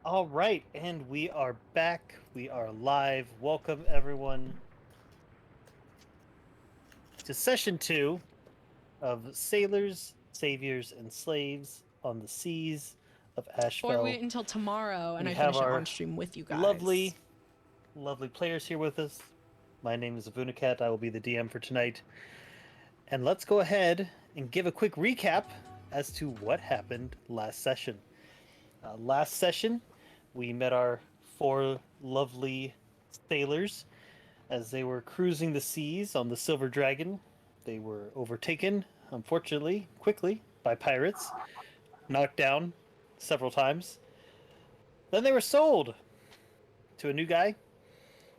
All right, and we are back. We are live. Welcome, everyone, to session 2 of Sailors, Saviors, and Slaves on the Seas of Or Ashefall. wait until tomorrow and We I have finish it our on stream with you lovely, guys. lovely players here with us. My name is Avunacat. I will be the DM for tonight. And let's go ahead and give a quick recap as to what happened last session. Last session, we met our 4 lovely sailors as they were cruising the seas on the Silver Dragon. They were overtaken, unfortunately, quickly by pirates, knocked down several times. Then they were sold to a new guy.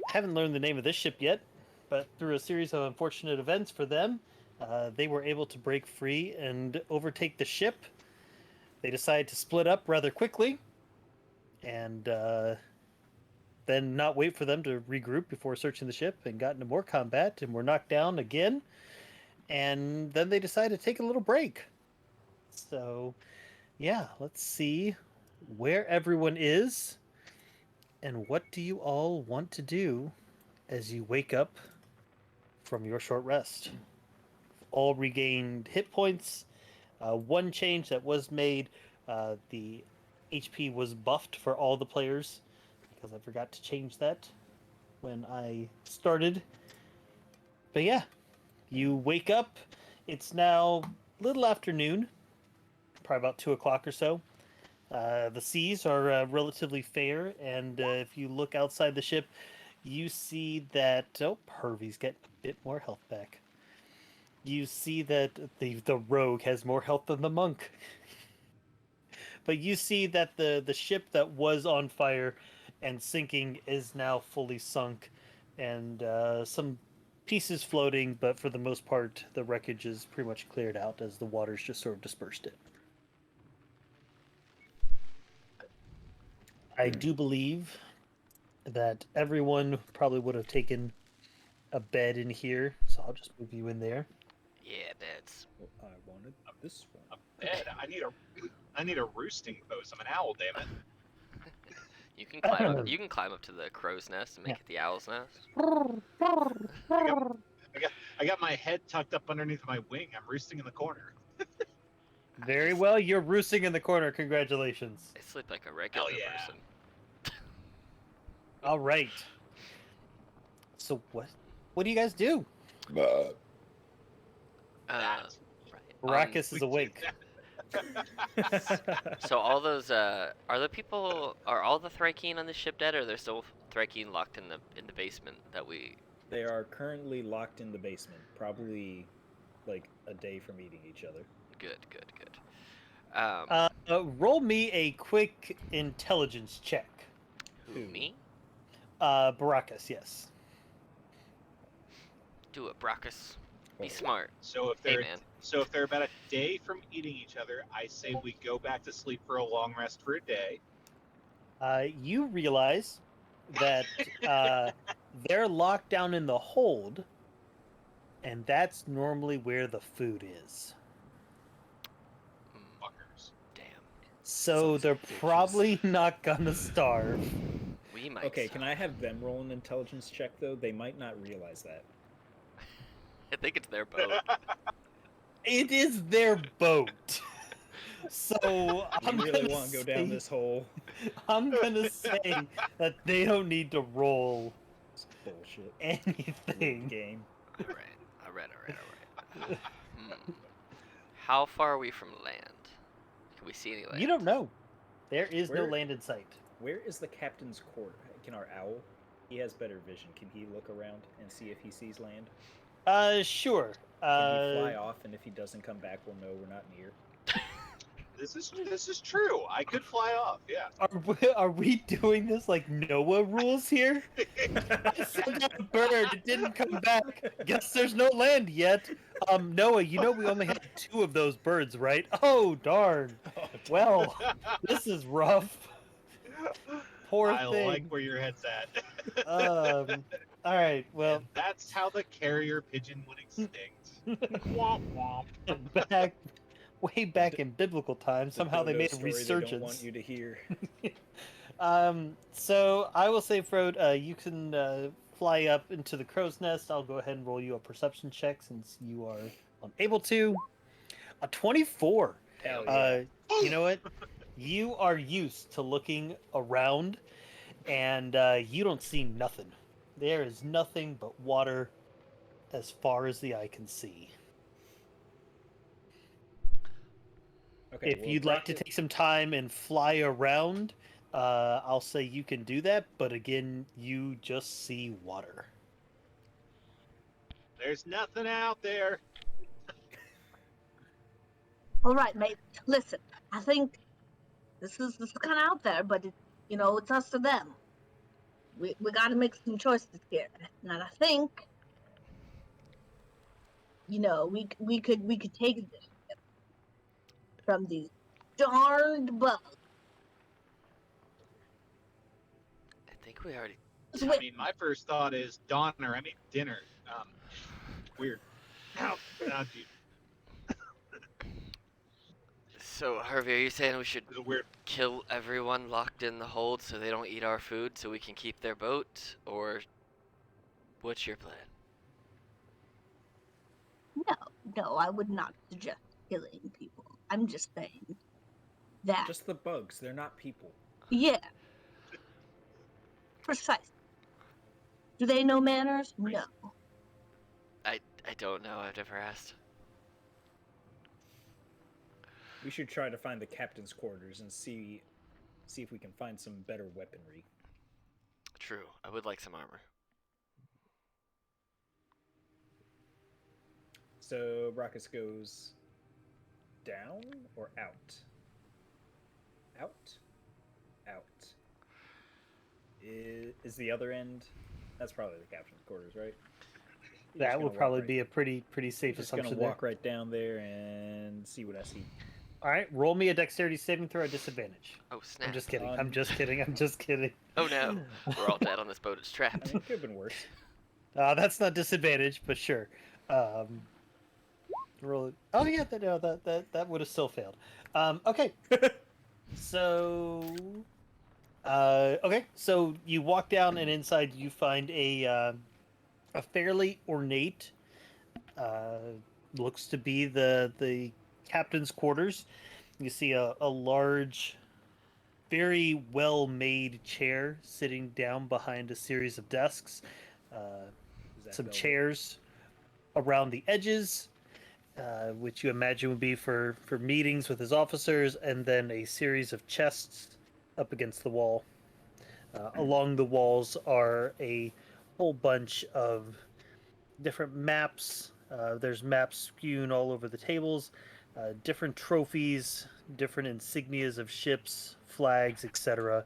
Haven't learned the name of this ship yet, but through a series of unfortunate events for them, they were able to break free and overtake the ship. They decided to split up rather quickly and then not wait for them to regroup before searching the ship and got into more combat and were knocked down again. And then they decided to take a little break. So, yeah, let's see where everyone is and what do you all want to do as you wake up from your short rest. All regained hit points. One change that was made, the HP was buffed for all the players because I forgot to change that when I started. But yeah, you wake up. It's now little afternoon, probably about 2 o'clock or so. The seas are relatively fair, and if you look outside the ship, you see that Hervey's getting a bit more health back. You see that the rogue has more health than the monk, but you see that the ship that was on fire and sinking is now fully sunk, and some pieces floating, but for the most part, the wreckage is pretty much cleared out as the waters just sort of dispersed it. I do believe that everyone probably would have taken a bed in here, so I'll just move you in there. Yeah, beds. Well, I wanted this one. A bed. I need a roosting post. I'm an owl, damn it. You can climb up. You can climb up to the crow's nest and make Yeah. it the owl's nest. I got I got my head tucked up underneath my wing. I'm roosting in the corner. Very well, you're roosting in the corner. Congratulations. I sleep like a regular Hell yeah. person. All right. So what do you guys do? That. Right. Baracus is awake. So all those are the people, are all the Thrakeen on the ship dead, or are there still Thrakeen locked in the basement that we? They are currently locked in the basement, probably like a day from eating each other. Good, good, good. Roll me a quick intelligence check. Who, me? Baracus, yes. Do it, Brachus. Be Oh. smart. So if Hey, they're man. about a day from eating each other, I say we go back to sleep for a long rest for a day. You realize that they're locked down in the hold, and that's normally where the food is. Fuckers. Damn. So Sons they're of bitches. probably not gonna starve. We might. Okay, can suck. I have them roll an intelligence check though? They might not realize that. I think it's their boat. It is their boat. So You I'm really gonna want to go down say- this hole? I'm gonna say that they don't need to roll It's bullshit. anything. Game. All right. How far are we from land? Can we see any land? You don't know. There is no Where- land in sight. Where is the captain's quarter? Can our owl? He has better vision. Can he look around and see if he sees land? Sure. Can he fly off, and if he doesn't come back, we'll know we're not near. This is true. I could fly off. Yeah. Are we doing this like Noah rules here? I sent out a bird, it didn't come back. Guess there's no land yet. Noah, you know we only had 2 of those birds, right? Oh darn. Well, this is rough. Poor I thing. like where your head's at. All right. Well, And that's how the carrier pigeon would extinct. Womp womp. way back in biblical times, somehow The they dodo made a story They don't want resurgence. you to hear. So I will say, Frode, you can fly up into the crow's nest. I'll go ahead and roll you a perception check since you are unable to. A 24. Hell Uh, yeah. you know what? You are used to looking around, and you don't see nothing. There is nothing but water as far as the eye can see. Okay, If well, you'd like to Rocket, take some time and fly around, I'll say you can do that. But again, you just see water. There's nothing out there. All right, mate. Listen, I think this is kind of out there, but it's us or them. We got to make some choices here, and I think we could take this from these darned bugs. I think we already. I mean, my first thought is Donner. I mean, dinner. Weird. Ow, dude, So, Harvey, are you saying we should it's a weird. kill everyone locked in the hold so they don't eat our food so we can keep their boat? Or what's your plan? No, I would not suggest killing people. I'm just saying that. just the bugs. They're not people. Yeah, precise. Do they know manners? Right. No. I don't know. I've never asked. We should try to find the captain's quarters and see if we can find some better weaponry. True. I would like some armor. So Brachus goes down or out? Out? Out. Is the other end? That's probably the captain's quarters, right? You're just That gonna would walk probably right- be a pretty safe just gonna assumption there. walk right down there and see what I see. All right, roll me a dexterity saving throw at disadvantage. Oh, snap. I'm just kidding. Um, I'm just kidding. I'm just kidding. Oh no. We're all dead on this boat. It's I trapped. mean, it could have been worse. That's not disadvantage, but sure. Roll it. Oh yeah, that would have still failed. Okay, so so you walk down and inside you find a fairly ornate, looks to be the captain's quarters. You see a large, very well made chair sitting down behind a series of desks. Is that Some velvet? chairs around the edges, which you imagine would be for meetings with his officers, and then a series of chests up against the wall. Along the walls are a whole bunch of different maps. There's maps spewed all over the tables, different trophies, different insignias of ships, flags, etc.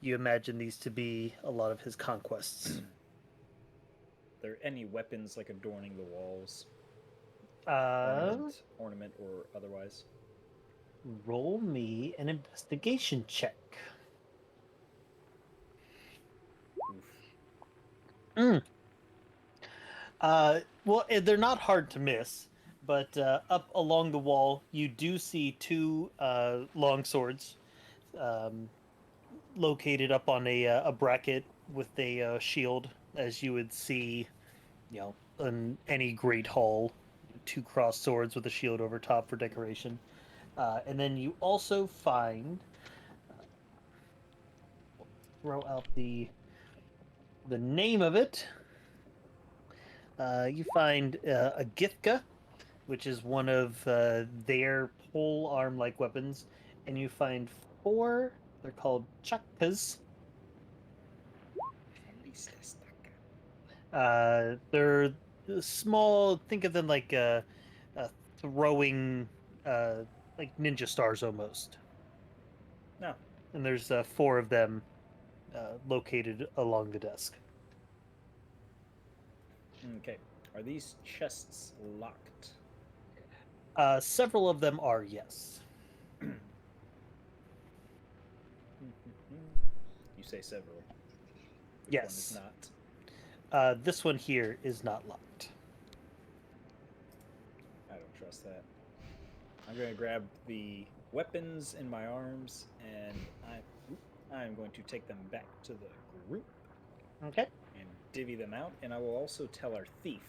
You imagine these to be a lot of his conquests. Are there any weapons like adorning the walls? Uh, Ornament or otherwise? roll me an investigation check. Oof. Well, they're not hard to miss, but up along the wall, you do see two long swords located up on a bracket with a shield, as you would see, in any great hall. Two crossed swords with a shield over top for decoration. And then you also find, throw out the name of it. You find a Githka, which is one of their pole arm like weapons, and you find four. They're called chakkas. They're small. Think of them like throwing, like ninja stars almost. No. And there's four of them located along the desk. Okay. Are these chests locked? Several of them are, yes. You say several. Which Yes. one is not? This one here is not locked. I don't trust that. I'm gonna grab the weapons in my arms, and I'm going to take them back to the group Okay. and divvy them out, and I will also tell our thief.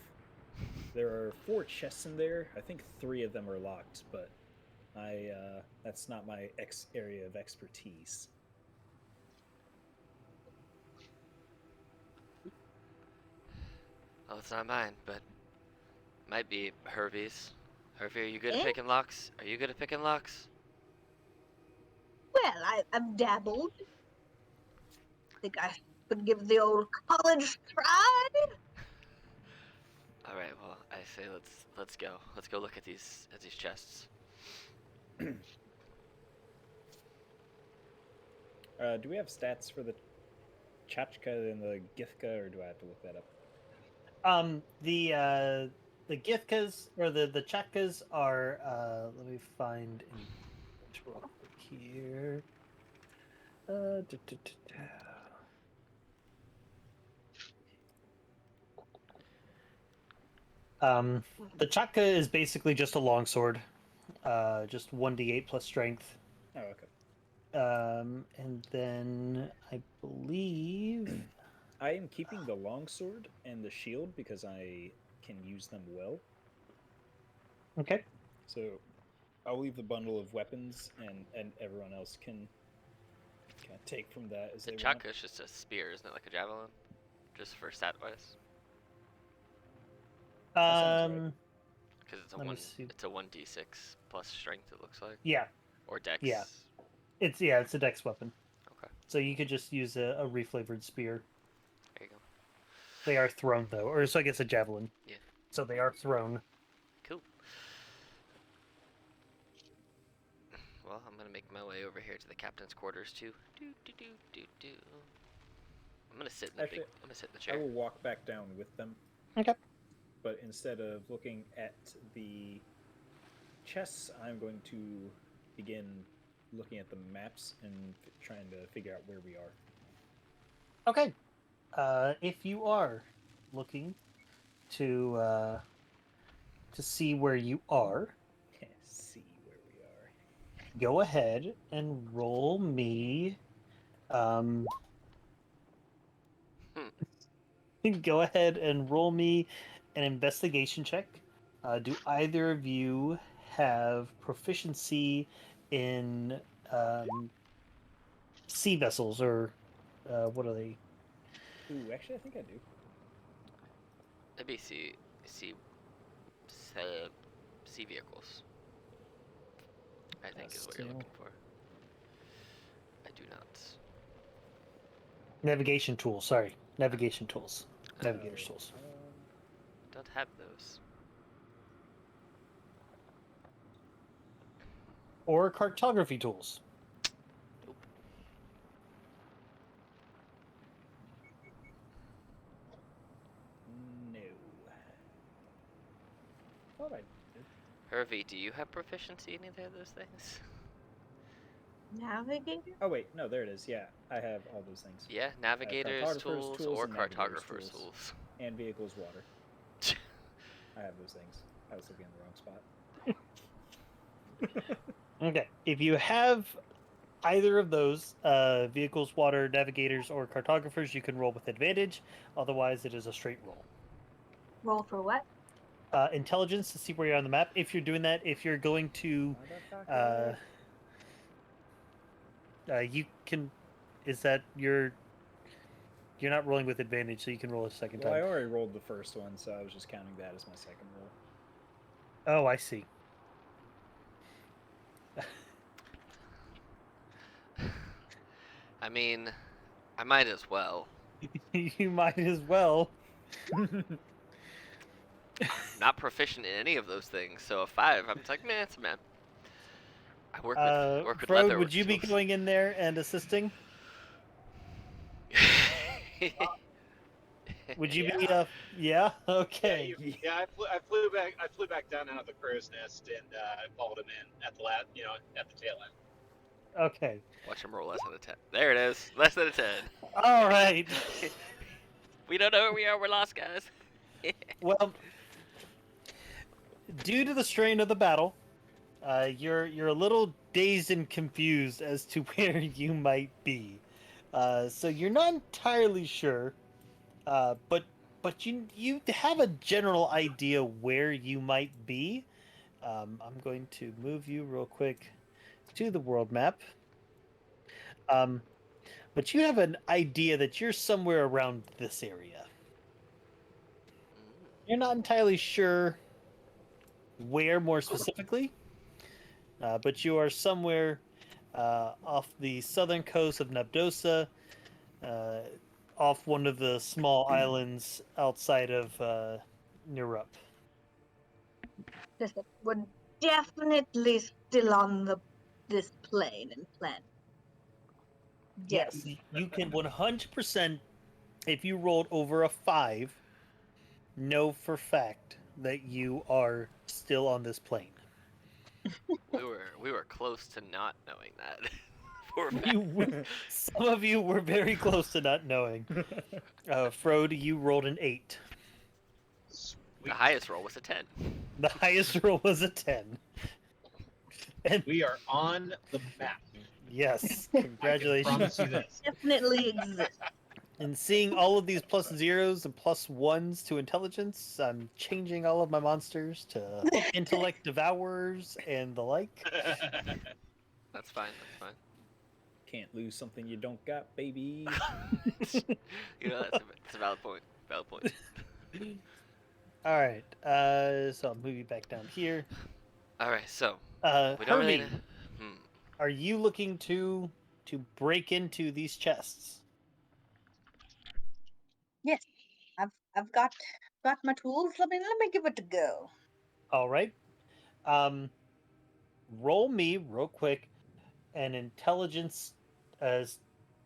There are 4 chests in there. I think 3 of them are locked, but that's not my area of expertise. Well, it's not mine, but might be Hervey's. Hervey, are you good at Eh? picking locks? Are you good at picking locks? Well, I've dabbled. Think I could give the old college try. All right. Well, I say let's go. Let's go look at these chests. Do we have stats for the Chachka and the Githka, or do I have to look that up? The Githkas or the Chakkas are let me find real quick here. Da, da, da, da. The Chakka is basically just a longsword, just 1d8 plus strength. Oh, okay. And then I believe I am keeping the longsword and the shield because I can use them well. okay. So I'll leave the bundle of weapons, and everyone else can kind of take from that as The they want. chakra is just a spear, isn't it? Like a javelin, just for stat wise. sounds right. Because it's a Let me one. see. It's a 1d6 plus strength. It looks like. Yeah, Or dex. Yeah. it's a dex weapon. Okay. So you could just use a reflavored spear. There you go. They are thrown though, or so I guess a javelin. Yeah. So they are thrown. Cool. Well, I'm gonna make my way over here to the captain's quarters too. I'm gonna sit in the Actually, I'm gonna sit in the I chair. will walk back down with them. Okay. But instead of looking at the chests, I'm going to begin looking at the maps and trying to figure out where we are. Okay. If you are looking to see where you are, See where we are. go ahead and roll me. Go ahead and roll me an investigation check. Do either of you have proficiency in sea vessels, or what are they? Ooh, actually, I think I do. Maybe sea vehicles. I think is what you're looking for. I do not. Navigation tools. Sorry, navigation tools. Navigator's tools. Don't have those. Or cartography tools. Nope. No. Thought I did. Hervey, do you have proficiency in either of those things? Navigator? Oh wait, no, there it is. Yeah, I have all those things. Yeah, navigators cartographer's tools or and navigator's cartographer's tools. tools. And vehicles water. I have those things. I was looking in the wrong spot. Okay. If you have either of those, vehicles, water, navigators, or cartographers, you can roll with advantage. Otherwise, it is a straight roll. Roll for what? Intelligence to see where you're on the map. If you're doing that, if you're going to, you can. Is that you're not rolling with advantage, so you can roll a second Well, I time. already rolled the first one, so I was just counting that as my second roll. Oh, I see. I mean, I might as well. You might as well. Not proficient in any of those things, so a 5, I'm just like, man, it's a man. I work with Frode, leather. would you be going in there and assisting? Would you be? Yeah. Okay. I flew back down out of the crow's nest and followed him in at the at the tail end. Okay. Watch him roll less than a 10. There it is, less than a 10. All right. We don't know where we are. We're lost, guys. Well, due to the strain of the battle, you're a little dazed and confused as to where you might be. So you're not entirely sure, but you have a general idea where you might be. I'm going to move you real quick to the world map. Um, but you have an idea that you're somewhere around this area. Mm. You're not entirely sure where more specifically, but you are somewhere off the southern coast of Nabdosa, uh, off one of the small islands outside of Nirup. Listen, we're definitely still on this plane and planet. Yes, Yes. you can 100%, if you rolled over a 5, know for fact that you are still on this plane. We were close to not knowing that. For a fact. Some of you were very close to not knowing. Frode, you rolled an 8. The Sweet. highest roll was a 10. The highest roll was a 10. And We are on the map. yes, I can congratulations. promise you this. Definitely exists. And seeing all of these plus zeros and plus ones to intelligence, I'm changing all of my monsters to intellect devourers and the like. That's fine. That's fine. Can't lose something you don't got, baby. You know, that's a valid point. Valid point. All right, so I'll move you back down here. All right, so we don't Herbie, really. Hmm. are you looking to break into these chests? Yes, I've got my tools. Let me give it a go. All right. Um, roll me real quick an intelligence as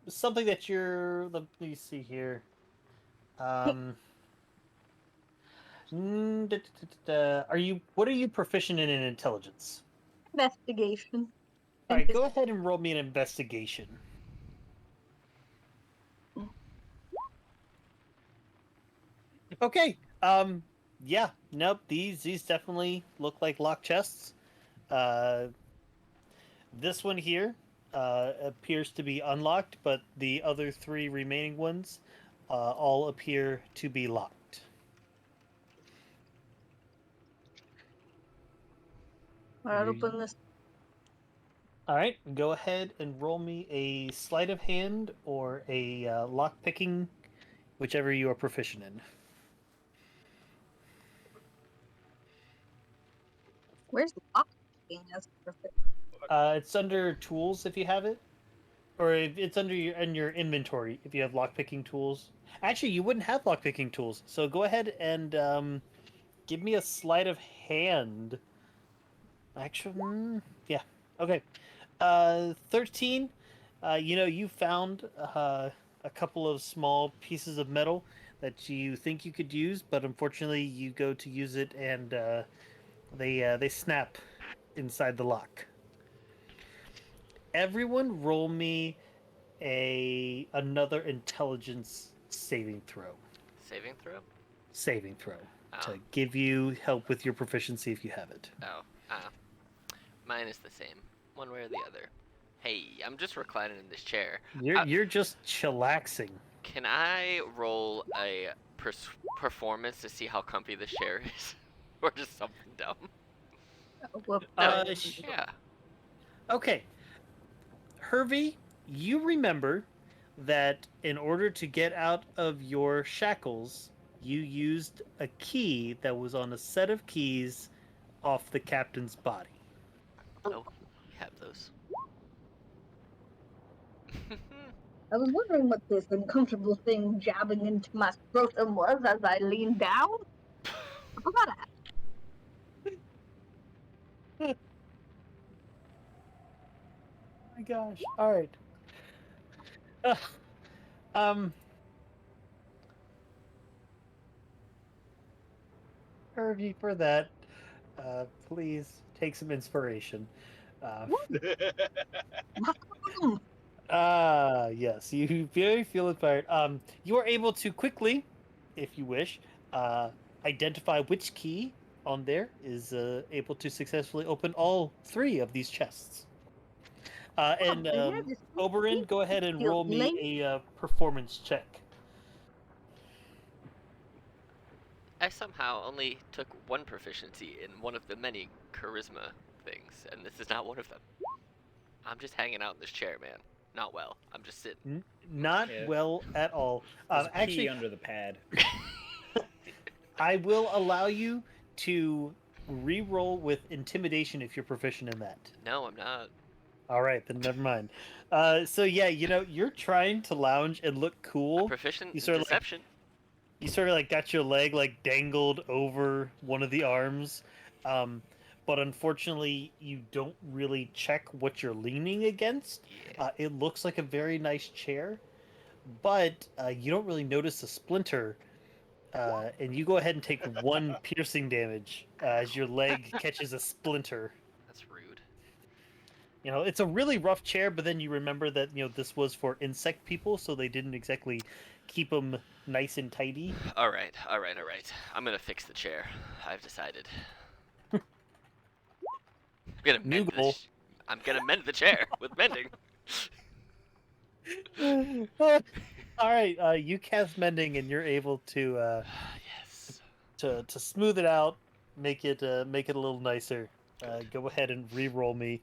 something that you're. Let me see here. Are you? What are you proficient in intelligence? Investigation. All right, go ahead and roll me an investigation. Okay. Yeah. Nope. These definitely look like locked chests. Uh, this one here appears to be unlocked, but the other 3 remaining ones all appear to be locked. I'll open this. All right, go ahead and roll me a sleight of hand or a lock picking, whichever you are proficient in. Where's the lock? That's perfect. It's under tools if you have it, or it's under your inventory if you have lock picking tools. Actually, you wouldn't have lock picking tools, so go ahead and give me a sleight of hand. Actually, yeah, okay. 13. You found a couple of small pieces of metal that you think you could use, but unfortunately, you go to use it and they snap inside the lock. Everyone, roll me another intelligence saving throw. Saving throw. Saving throw Oh. to give you help with your proficiency if you have it. Oh. Mine is the same, one way or the other. Hey, I'm just reclining in this chair. You're just chillaxing. Can I roll a performance to see how comfy this chair is, or just something dumb? Well, Yeah. Okay. Hervey, you remember that in order to get out of your shackles, you used a key that was on a set of keys off the captain's body. Oh, we have those. I was wondering what this uncomfortable thing jabbing into my scrotum was as I leaned down. I forgot Oh my gosh. All right. Um. Hervey, for that, please take some inspiration. Yes, you very feel inspired. You are able to quickly, if you wish, identify which key on there is able to successfully open all 3 of these chests. And yeah, this Oberon, go ahead and roll me lame. a performance check. I somehow only took one proficiency in one of the many charisma things, and this is not one of them. I'm just hanging out in this chair, man. Not well. I'm just sitting. Not Yeah. well at all. There's a P Actually, under the pad. I will allow you to re-roll with intimidation if you're proficient in that. No, I'm not. All right, then never mind. So yeah, you're trying to lounge and look cool. Proficient You in sort of deception. you sort of like got your leg like dangled over one of the arms, but unfortunately you don't really check what you're leaning against. Yeah. It looks like a very nice chair, but you don't really notice a splinter. And you go ahead and take one piercing damage as your leg catches a splinter. That's rude. It's a really rough chair, but then you remember that this was for insect people, so they didn't exactly keep them nice and tidy. All right. I'm gonna fix the chair. I've decided. I'm gonna New mend goal. I'm gonna mend the chair with mending. All right, you cast mending, and you're able to Yes. to smooth it out, make it a little nicer. Go ahead and re-roll me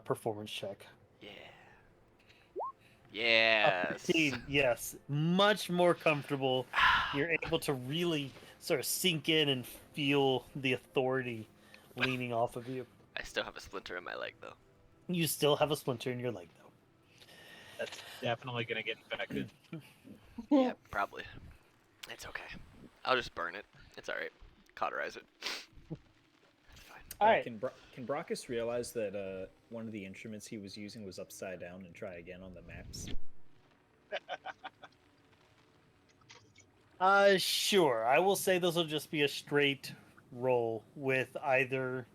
performance check. Yeah. A Yes. 15, yes, much more comfortable. You're able to really sort of sink in and feel the authority leaning off of you. I still have a splinter in my leg though. You still have a splinter in your leg, though. That's definitely gonna get infected. Yeah, probably. It's okay. I'll just burn it. It's all right. Cauterize it. It's fine. All right. Can Brockus realize that one of the instruments he was using was upside down and try again on the maps? Sure. I will say this will just be a straight roll with either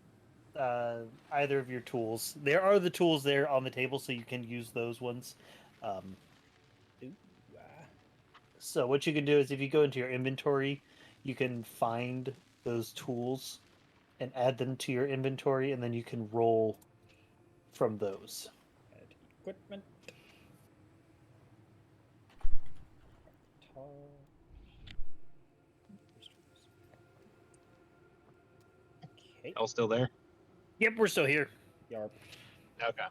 of your tools. There are the tools there on the table, so you can use those ones. Ooh, So what you can do is if you go into your inventory, you can find those tools and add them to your inventory, and then you can roll from those. add equipment. Okay. All still there? Yep, we're still here. Yarp. Okay.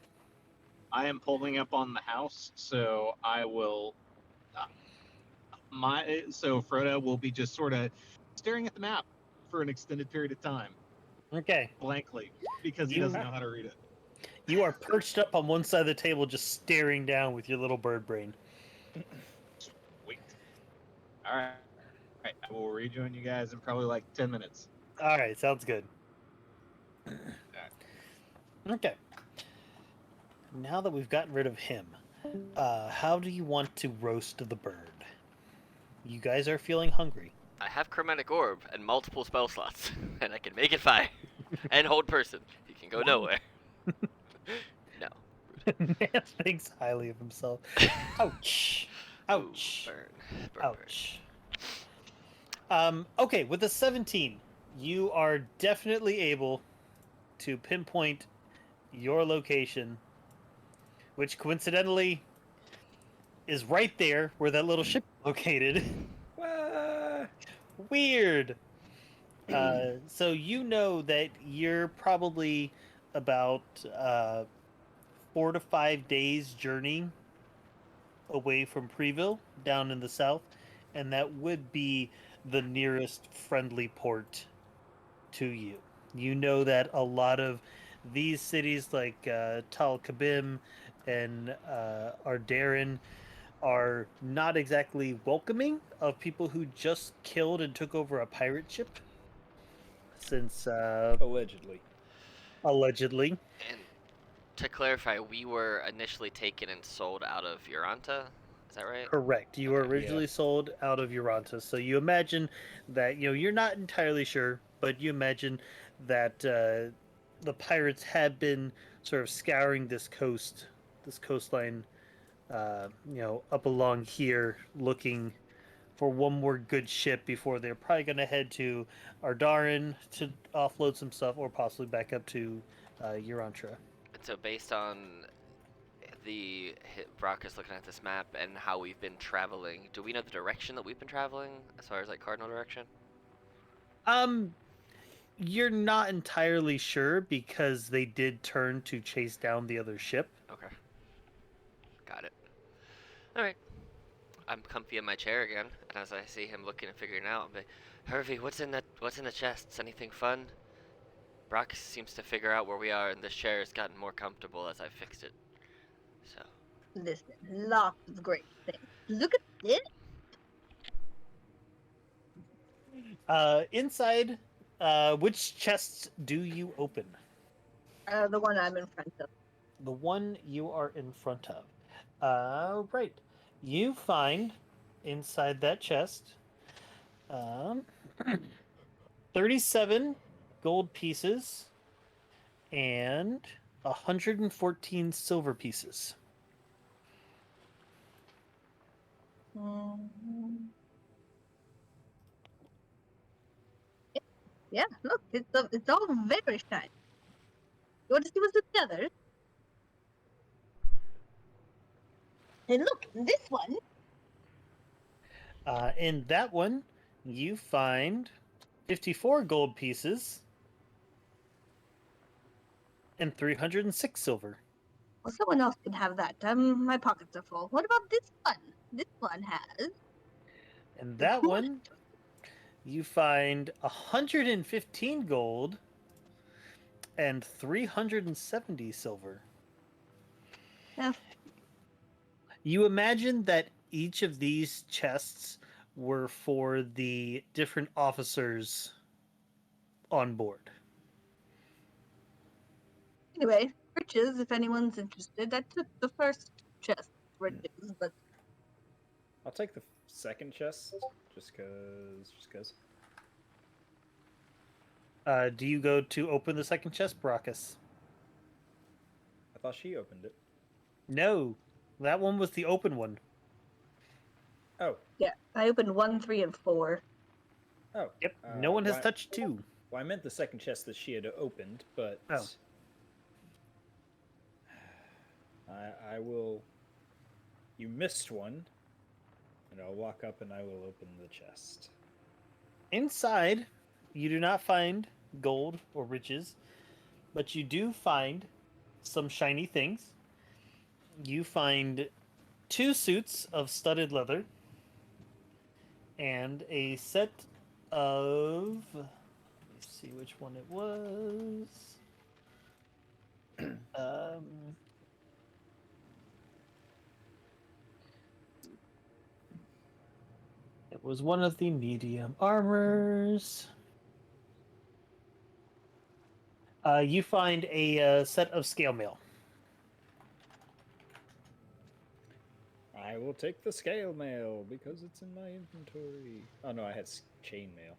I am pulling up on the house, so I will. So Frodo will be just sort of staring at the map for an extended period of time, Okay. blankly, because he You- doesn't know how to read it. You are perched up on one side of the table, just staring down with your little bird brain. Wait. All right. All right. I will rejoin you guys in probably like 10 minutes. All right, sounds good. Okay. Now that we've gotten rid of him, how do you want to roast the bird? You guys are feeling hungry. I have chromatic orb and multiple spell slots, and I can make it fire and hold person. He can go nowhere. No. Man thinks highly of himself. Ouch. Ouch. Ooh, burn. Ouch. Okay, with a 17, you are definitely able to pinpoint your location, which coincidentally is right there where that little ship is located. Weird. So you know that you're probably about 4 to 5 days journey away from Preville, down in the south, and that would be the nearest friendly port to you. You know that a lot of these cities like Tal Kabim and Ardarin are not exactly welcoming of people who just killed and took over a pirate ship. Since Allegedly. allegedly, And to clarify, we were initially taken and sold out of Uranta. Is that right? correct. You were Okay. originally sold out of Uranta, so you imagine that you're not entirely sure, but you imagine that the pirates had been sort of scouring this coastline, up along here, looking for one more good ship before they're probably going to head to Ardarin to offload some stuff, or possibly back up to Urantra. So based on Brock is looking at this map and how we've been traveling. Do we know the direction that we've been traveling as far as like cardinal direction? You're not entirely sure because they did turn to chase down the other ship. Okay. Got it. All right. I'm comfy in my chair again, and as I see him looking and figuring out, I'm like, Hervey, what's in the chests? Anything fun? Brock seems to figure out where we are, and this chair has gotten more comfortable as I fixed it. So, Listen, lots of great things. Look at this. Inside, which chests do you open? The one I'm in front of. The one you are in front of. Right. You find inside that chest 37 gold pieces and 114 silver pieces. Yeah, look, it's all very shiny. You want to see what's in the others? And look, this one. In that one, you find 54 gold pieces and 306 silver. Well, someone else can have that. My pockets are full. What about this one? This one has. In that one, you find 115 gold and 370 silver. Yeah. You imagine that each of these chests were for the different officers on board. Anyway, riches, if anyone's interested. I took the first chest, riches, but I'll take the second chest, just cause. Do you go to open the second chest, Brachus? I thought she opened it. No, that one was the open one. Oh, yeah, I opened 1, 3, and 4. oh. Yep, no one has why- touched 2. Well, I meant the second chest that she had opened, but Oh. I will. You missed one, and I'll walk up and I will open the chest. Inside, you do not find gold or riches, but you do find some shiny things. You find 2 suits of studded leather and a set of. Let me see which one it was. It was one of the medium armors. You find a set of scale mail. I will take the scale mail because it's in my inventory. Oh no, I had chain mail.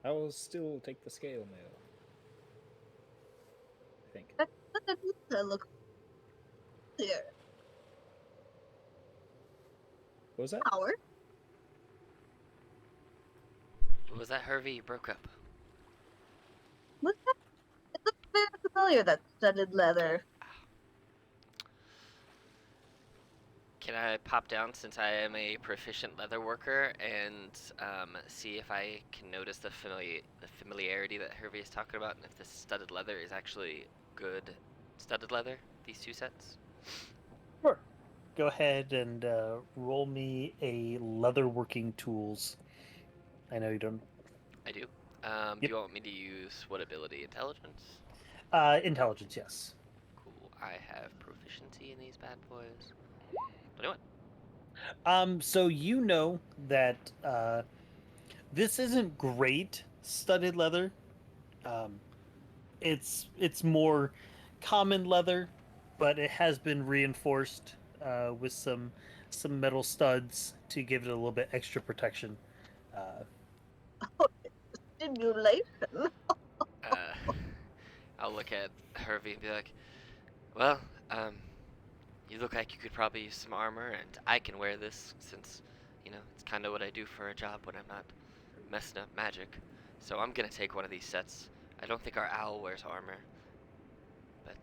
I will still take the scale mail. I think. That looks clear. What was that? Power. was that Hervey? You broke up. What's that? It looks very familiar, that studded leather. Can I pop down since I am a proficient leather worker and see if I can notice the familiarity that Hervey is talking about, and if this studded leather is actually good studded leather? These 2 sets. Sure. Go ahead and roll me a leather working tools. I know you don't. I do. Do Yep. you want me to use what ability? Intelligence? Intelligence, yes. Cool. I have proficiency in these bad boys. 21. So you know that this isn't great studded leather. It's more common leather, but it has been reinforced with some metal studs to give it a little bit extra protection. Stimulation. I'll look at Hervey and be like, well, you look like you could probably use some armor, and I can wear this since, it's kind of what I do for a job when I'm not messing up magic. So I'm gonna take one of these sets. I don't think our owl wears armor, but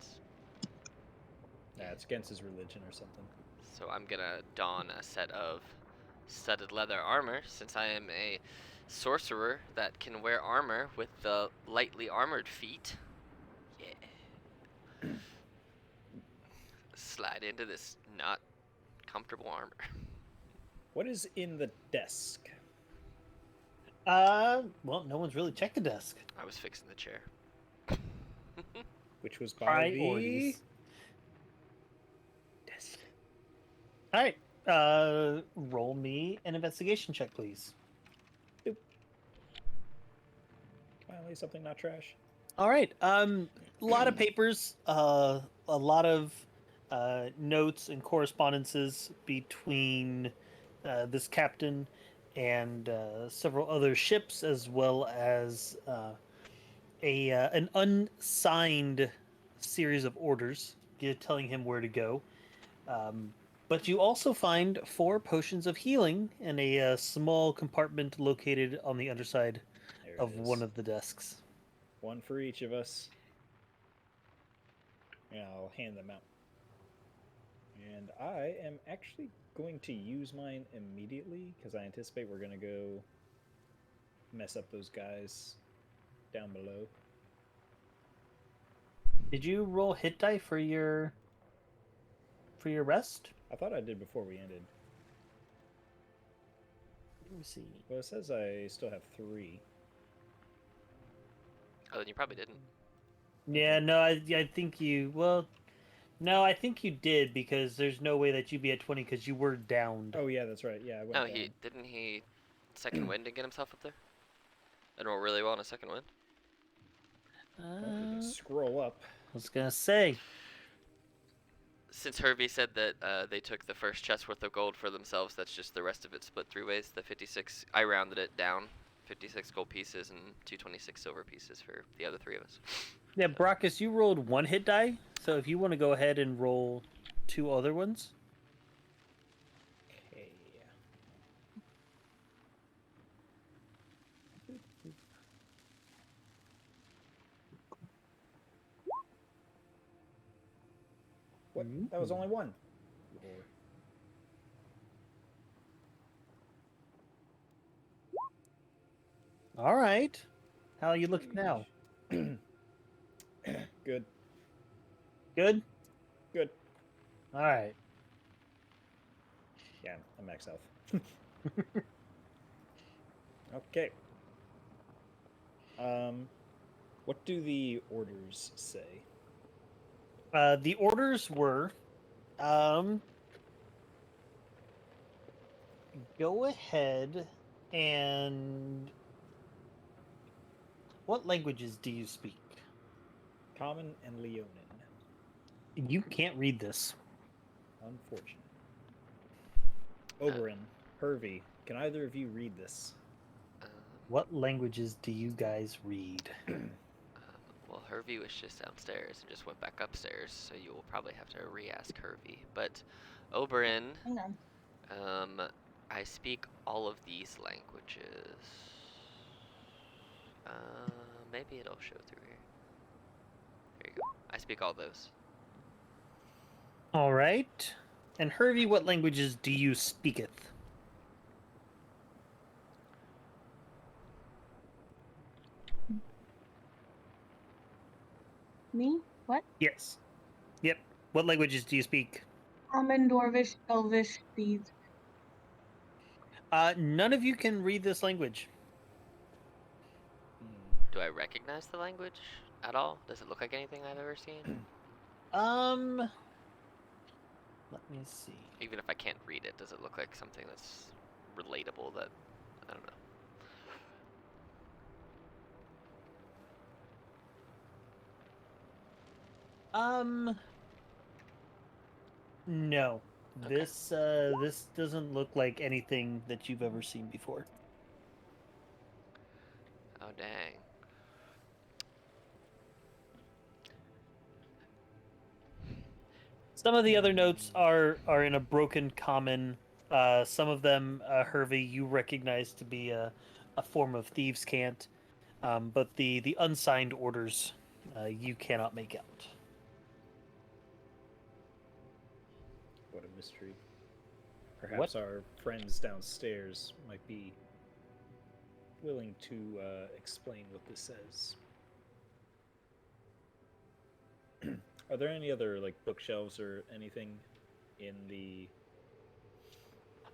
Yeah, it's against his religion or something. So I'm gonna don a set of studded leather armor, since I am a sorcerer that can wear armor with the lightly armored feet. Yeah. Slide into this not comfortable armor. What is in the desk? Well, no one's really checked the desk. I was fixing the chair. Which was by Priorities. the desk. All right. Roll me an investigation check, please. Finally, something not trash. All right. A lot of papers, a lot of notes and correspondences between this captain and several other ships, as well as an unsigned series of orders telling him where to go. But you also find 4 potions of healing in a small compartment located on the underside There of it is. one of the desks. One for each of us. Yeah, I'll hand them out. And I am actually going to use mine immediately because I anticipate we're going to go mess up those guys down below. Did you roll hit die for your rest? I thought I did before we ended. Let me see. Well, it says I still have 3. Oh, then you probably didn't. Yeah, no, I think you. Well, no, I think you did because there's no way that you'd be at 20 because you were downed. Oh yeah, that's right. Yeah, I went No, down. he second wind and get himself up there? And roll really well on a second wind? Well, we can I scroll up. was gonna say. Since Hervey said that they took the first chest worth of gold for themselves, that's just the rest of it split 3 ways. The 56, I rounded it down. 56 gold pieces and 226 silver pieces for the other 3 of us. Yeah, Brockus, you rolled 1 hit die, so if you want to go ahead and roll 2 other ones. Okay. What? That was only 1. Lord. All right. How are you looking now? Good. Good. Good. All right. Yeah, I'm max health. Okay. What do the orders say? The orders were, go ahead and. What languages do you speak? Common and Leonin. You can't read this. Unfortunate. Oberon, Hervey, can either of you read this? What languages do you guys read? Well, Hervey was just downstairs and just went back upstairs, so you will probably have to re-ask Hervey. But Oberon, Hang on. I speak all of these languages. Maybe it'll show through here. There you go. I speak all those. All right. And Hervey, what languages do you speaketh? Me? What? Yes. Yep. What languages do you speak? Common, Dwarvish, Elvish, Thieves. None of you can read this language. Do I recognize the language at all? Does it look like anything I've ever seen? Let me see. Even if I can't read it, does it look like something that's relatable that, I don't know. No. Okay. This doesn't look like anything that you've ever seen before. Oh, dang. Some of the other notes are in a broken common. Some of them, Hervey, you recognize to be a form of thieves' cant, but the unsigned orders, you cannot make out. What a mystery. Perhaps our friends downstairs might be willing to explain what this says. Are there any other like bookshelves or anything in the?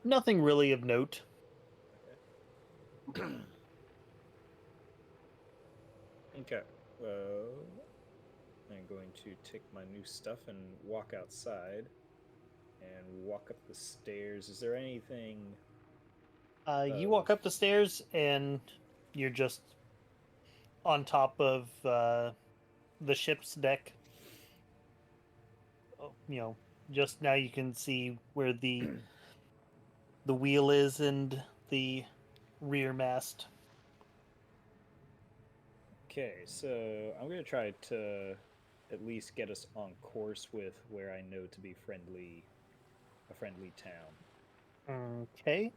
Nothing really of note. Okay. Well, I'm going to take my new stuff and walk outside and walk up the stairs. Is there anything? You walk up the stairs and you're just on top of the ship's deck. Oh, just now you can see where the wheel is and the rear mast. Okay, so I'm going to try to at least get us on course with where I know to be a friendly town. Okay.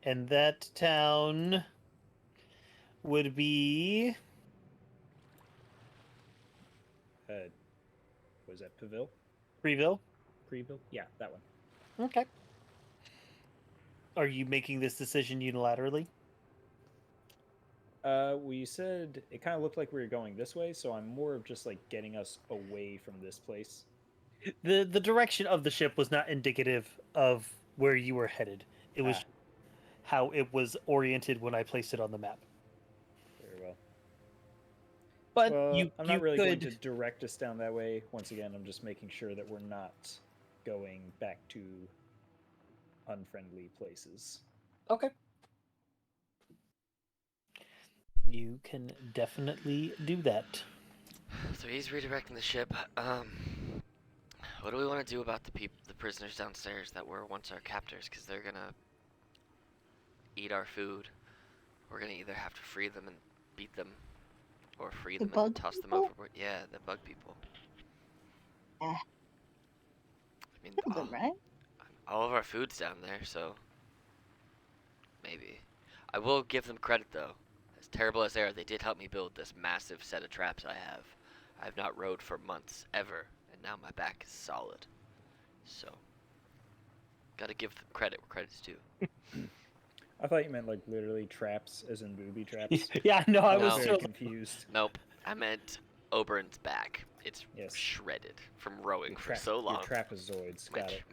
And that town would be Was that Paville? Freeville. Preeville? Yeah, that one. Okay. Are you making this decision unilaterally? Well, you said it kind of looked like we were going this way, so I'm more of just like getting us away from this place. The direction of the ship was not indicative of where you were headed. It was how it was oriented when I placed it on the map. Very well. But well, I'm not really going could... to direct us down that way. Once again, I'm just making sure that we're not going back to unfriendly places. Okay. You can definitely do that. So he's redirecting the ship. What do we want to do about the prisoners downstairs that were once our captors? Because they're gonna eat our food. We're gonna either have to free them and beat them, or free them and toss them overboard. Yeah, the bug people. I mean, kill them, right? all of our food's down there, so maybe. I will give them credit though. As terrible as they are, they did help me build this massive set of traps I have. I've not rode for months, ever, and now my back is solid. So, gotta give them credit where credit's due. I thought you meant like literally traps, as in booby traps. Yeah, no, I was very confused. Nope, I meant Oberon's back. It's shredded from rowing for so long. Your trapezoids, got it.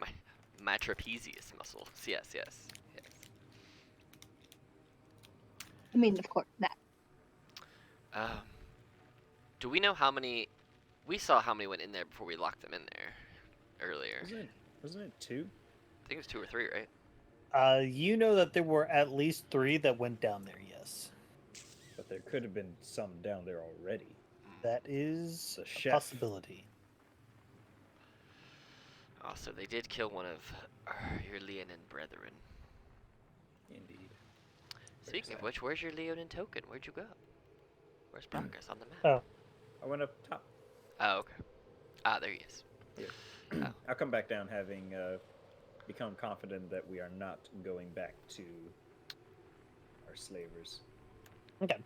My trapezius muscles. Yes. I mean, of course, that. Do we know how many? We saw how many went in there before we locked them in there earlier. Wasn't it 2? I think it was 2 or 3, right? You know that there were at least 3 that went down there, yes. But there could have been some down there already. That is a possibility. Oh, so they did kill one of your Leonin brethren. Indeed. Speaking of which, where's your Leonin token? Where'd you go? Where's progress on the map? Oh. I went up top. Oh, okay. Ah, there he is. Yeah. I'll come back down having become confident that we are not going back to our slavers. Okay.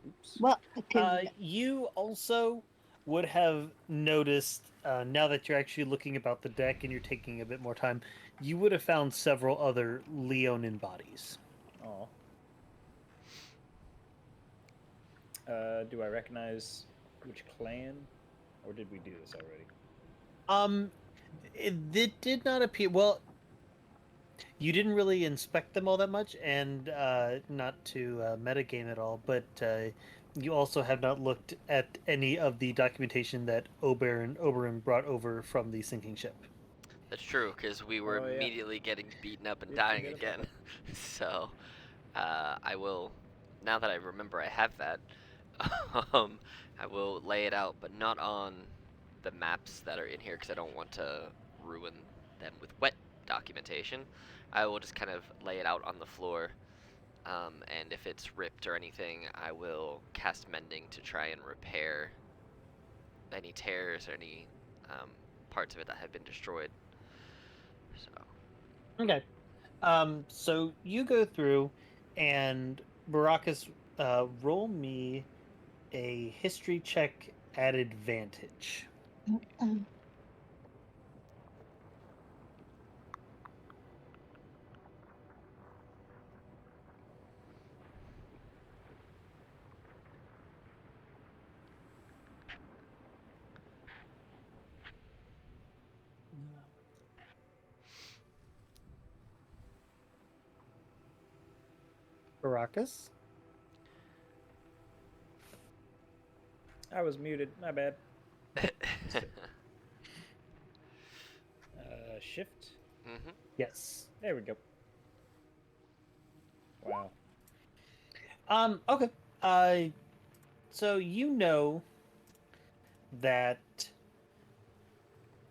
Oops. Well, you also would have noticed, now that you're actually looking about the deck and you're taking a bit more time, you would have found several other Leonin bodies. Oh. Do I recognize which clan, or did we do this already? It did not appear. Well, you didn't really inspect them all that much, and not to metagame at all, but you also have not looked at any of the documentation that Oberon brought over from the sinking ship. That's true, because we were immediately getting beaten up and dying again. So, I will, now that I remember I have that, I will lay it out, but not on the maps that are in here, because I don't want to ruin them with wet documentation. I will just kind of lay it out on the floor, and if it's ripped or anything, I will cast Mending to try and repair any tears or any parts of it that have been destroyed. So. Okay. So you go through, and Baracus, roll me a history check at advantage. Caracas. I was muted. My bad. Shift. Mm-hmm. Yes. There we go. Wow. Okay. So you know that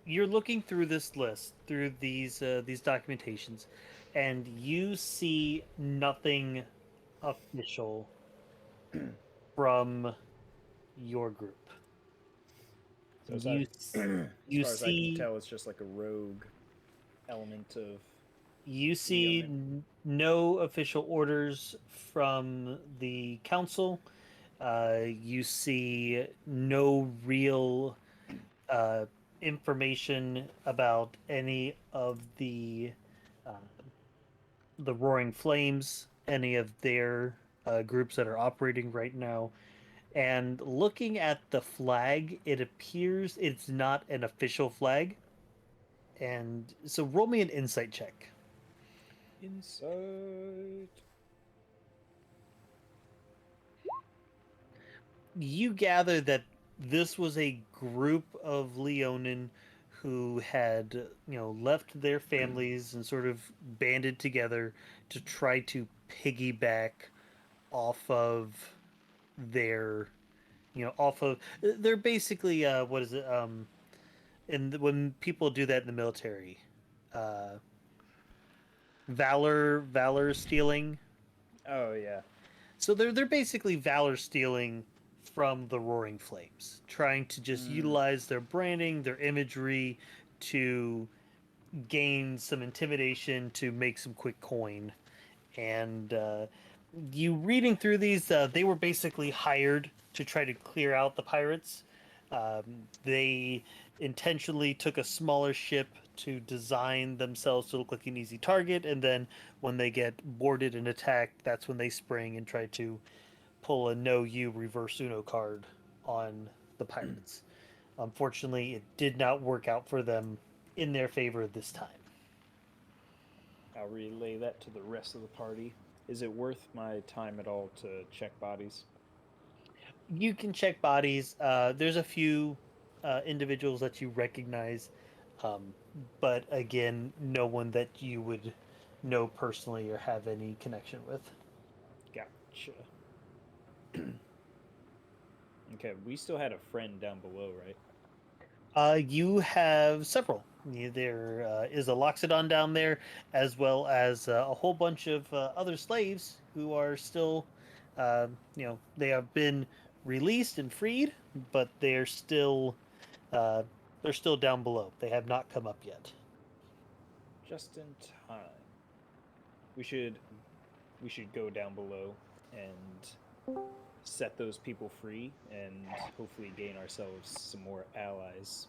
you're looking through this list, through these documentations, and you see nothing official from your group. So as, You as you far as I can see tell, it's just like a rogue element of you see Leonin. no official orders from the council. You see no real uh, information about any of uh, the Roaring Flames, any of their groups that are operating right now. And looking at the flag, it appears it's not an official flag. And so roll me an insight check. Insight. You gather that this was a group of Leonin who had, left their families and sort of banded together to try to piggyback off of their, off of. They're basically, what is it? When people do that in the military, uh, valor stealing. Oh yeah. So they're basically valor stealing from the Roaring Flames, trying to just utilize their branding, their imagery to gain some intimidation to make some quick coin. And you reading through these, they were basically hired to try to clear out the pirates. They intentionally took a smaller ship to design themselves to look like an easy target, and then when they get boarded and attacked, that's when they spring and try to pull a no you reverse Uno card on the pirates. Unfortunately, it did not work out for them in their favor this time. I'll relay that to the rest of the party. Is it worth my time at all to check bodies? You can check bodies. There's a few individuals that you recognize, um, but again, no one that you would know personally or have any connection with. Gotcha. Okay, we still had a friend down below, right? You have several. There is a Loxodon down there, as well as a whole bunch of other slaves who are still, they have been released and freed, but uh, they're still down below. They have not come up yet. Just in time. We should we should go down below and set those people free and hopefully gain ourselves some more allies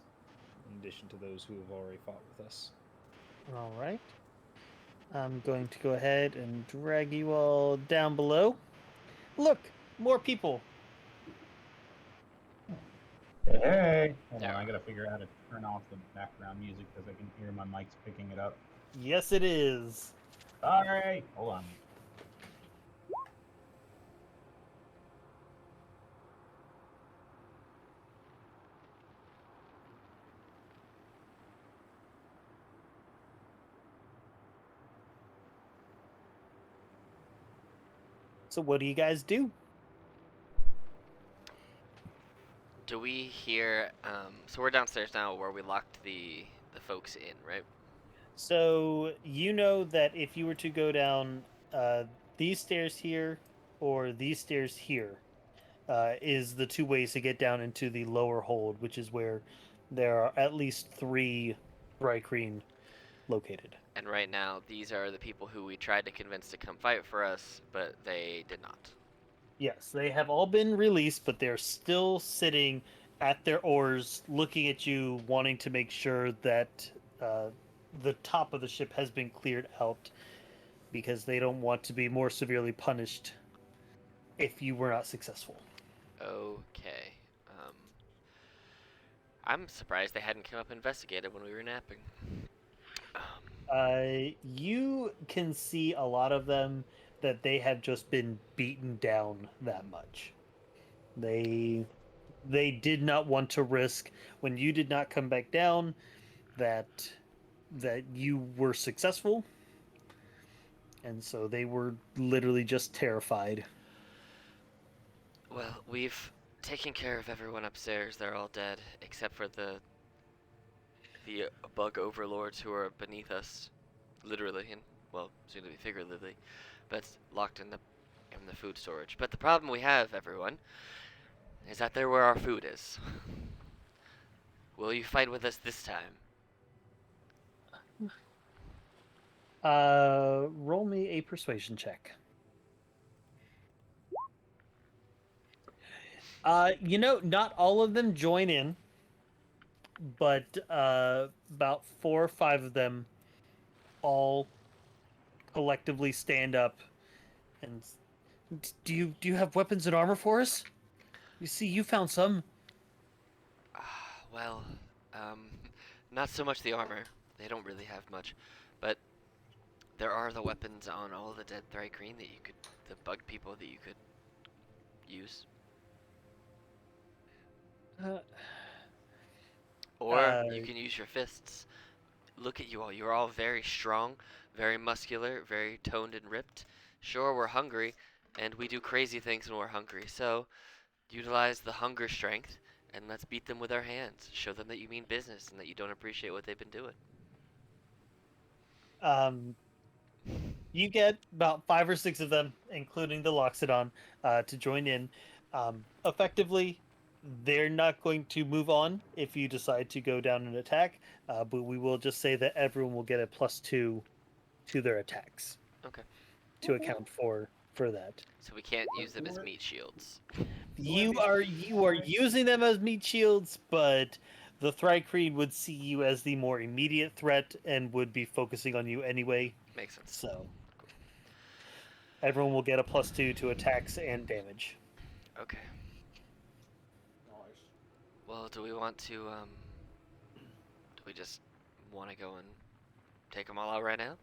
in addition to those who have already fought with us. All right. I'm going to go ahead and drag you all down below. Look, more people. Hey, hold on. There. I gotta figure out how to turn off the background music because I can hear my mic's picking it up. Yes, it is. All right, hold on. So, what do you guys do? Do we hear? So we're downstairs now, where we locked the folks in, right? So, you know that if you were to go down uh, these stairs here or these stairs here, is the two ways to get down into the lower hold, which is where there are at least 3 Brycreen located. And right now, these are the people who we tried to convince to come fight for us, but they did not. Yes, they have all been released, but they're still sitting at their oars, looking at you, wanting to make sure that uh, the top of the ship has been cleared out because they don't want to be more severely punished if you were not successful. Okay. I'm surprised they hadn't come up and investigated when we were napping. Um, You can see a lot of them. that they have just been beaten down that much. They did not want to risk when you did not come back down that you were successful, and so they were literally just terrified. Well, we've taken care of everyone upstairs. They're all dead, except for the bug overlords who are beneath us, literally, and well, soon to be figuratively, but locked in the food storage. But the problem we have, everyone, is that they're where our food is. Will you fight with us this time? Roll me a persuasion check. Not all of them join in, but about 4 or 5 of them all collectively stand up and do you have weapons and armor for us? You see, you found some. Well, not so much the armor. They don't really have much, but there are the weapons on all the dead Thrycreen that you could, the bug people that you could use. Uh, Or you can use your fists. Look at you all. You're all very strong, very muscular, very toned and ripped. Sure, we're hungry, and we do crazy things when we're hungry. So, utilize the hunger strength, and let's beat them with our hands. Show them that you mean business and that you don't appreciate what they've been doing. You get about 5 or 6 of them, including the Loxodon, to join in. Effectively, they're not going to move on if you decide to go down and attack, but we will just say that everyone will get a +2 to their attacks. Okay. To account for that. So we can't use them as meat shields. You are using them as meat shields, but the Thrycreen would see you as the more immediate threat and would be focusing on you anyway. Makes sense. So everyone will get a +2 to attacks and damage. Okay. Well, do we want to, do we just want to go and take them all out right now?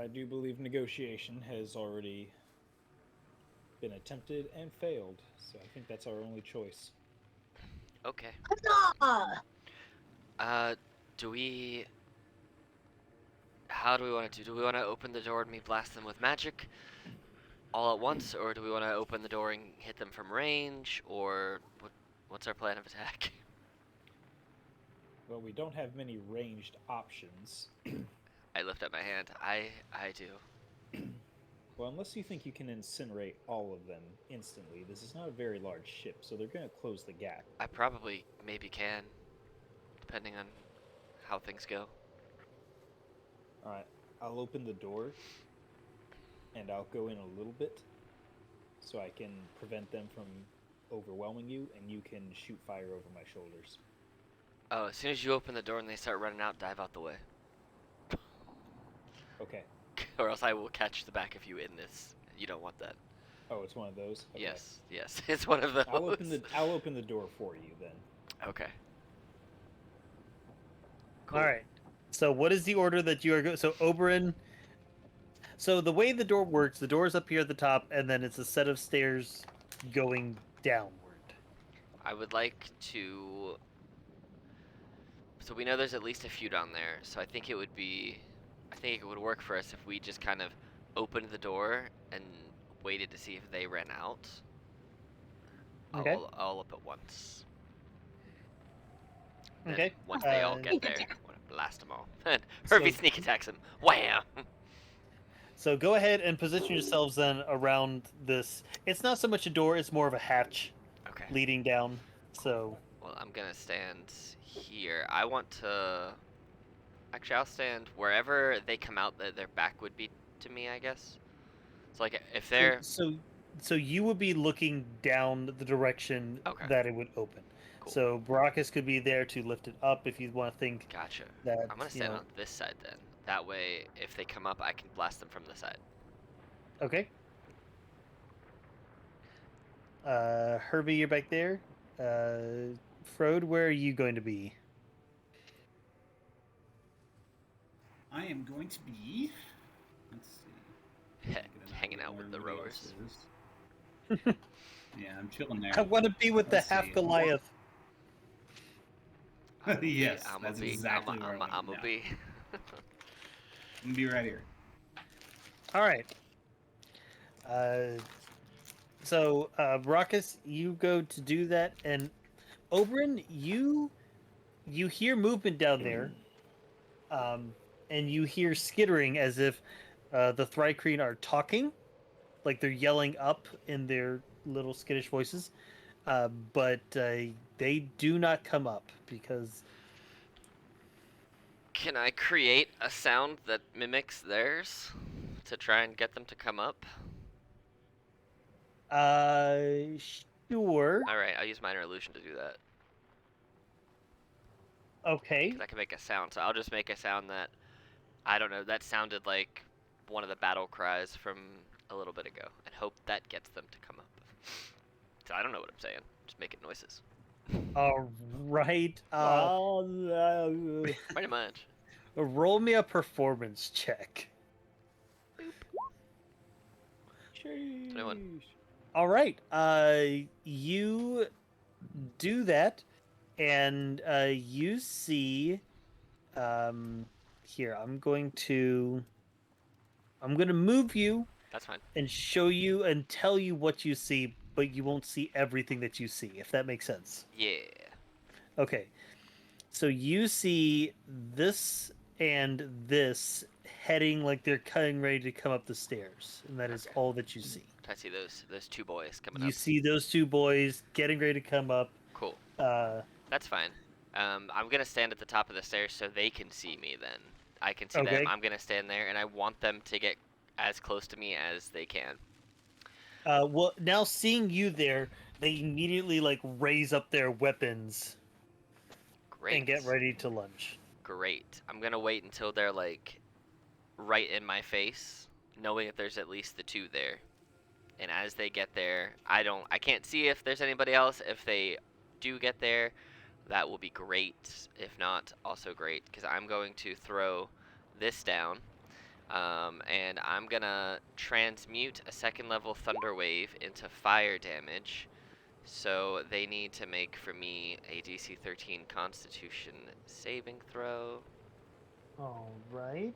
I do believe negotiation has already been attempted and failed, so I think that's our only choice. Okay. Huzzah! Do we... How do we want to do? Do we want to open the door and me blast them with magic all at once, or do we want to open the door and hit them from range, or what's our plan of attack? Well, we don't have many ranged options. I lift up my hand. I do. Well, unless you think you can incinerate all of them instantly, this is not a very large ship, so they're going to close the gap. I probably maybe can, depending on how things go. Alright, I'll open the door, and I'll go in a little bit, so I can prevent them from overwhelming you, and you can shoot fire over my shoulders. Oh, as soon as you open the door and they start running out, dive out the way. Okay. Or else I will catch the back of you in this. You don't want that. Oh, it's one of those? Okay. Yes, yes, it's one of those. I'll open the door for you, then. Okay. Cool. All right. So what is the order that you are going? So Oberyn. So the way the door works, the door is up here at the top, and then it's a set of stairs going downward. I would like to... So we know there's at least a few down there, so I think it would be... I think it would work for us if we just kind of opened the door and waited to see if they ran out. Okay. All up at once. Then Okay. Once they all get Sneak there, attack. I want to blast them all. And Herbie So- sneak attacks him. Wham! So go ahead and position yourselves then around this. It's not so much a door; it's more of a hatch Okay. leading down. So Well, I'm gonna stand here. I want to... Actually, I'll stand wherever they come out, their back would be to me, I guess. So, like, if they're... so you would be looking down the direction Okay. that it would open. Cool. So Baracus could be there to lift it up if you want to think Gotcha. that. I'm gonna stand on this side then. That way, if they come up, I can blast them from the side. Okay. Herbie, you're back there. Frode, where are you going to be? I am going to be Let's see. Get an Hanging idea out with where the everybody rowers. else is. Yeah, I'm chilling there. I want to be with the Let's half see. Goliath. Yes, I'm that's be. exactly where I'm I'm a gonna be. I'm gonna be right here. All right. So, Ruckus, you go to do that, and Oberyn, you hear movement down there, and you hear skittering as if the Thrycreen are talking, like they're yelling up in their little skittish voices, but they do not come up because Can I create a sound that mimics theirs to try and get them to come up? sure, All right, I'll use minor illusion to do that okay. because I can make a sound. So I'll just make a sound that I don't know. That sounded like one of the battle cries from a little bit ago, and hope that gets them to come up. So I don't know what I'm saying. Just making noises. All right. Pretty much. Roll me a performance check. 21. All right. You do that, and you see. Here, I'm going to move you That's fine. and show you and tell you what you see, but you won't see everything that you see, if that makes sense. Yeah. Okay. So you see this and this heading like they're cutting ready to come up the stairs, and that is Okay. all that you see. I see those two boys coming You up. see those two boys getting ready to come up. Cool. Uh, That's fine. I'm gonna stand at the top of the stairs so they can see me. Then I can see them. Okay. I'm gonna stand there, and I want them to get as close to me as they can. well, now seeing you there, they immediately like raise up their weapons Great. and get ready to lunge. Great. I'm gonna wait until they're like right in my face, knowing that there's at least the two there. And as they get there, I can't see if there's anybody else. If they do get there, that will be great. If not, also great, because I'm going to throw this down, and I'm gonna transmute a second level thunder wave into fire damage. So they need to make for me a DC 13 Constitution saving throw. All right.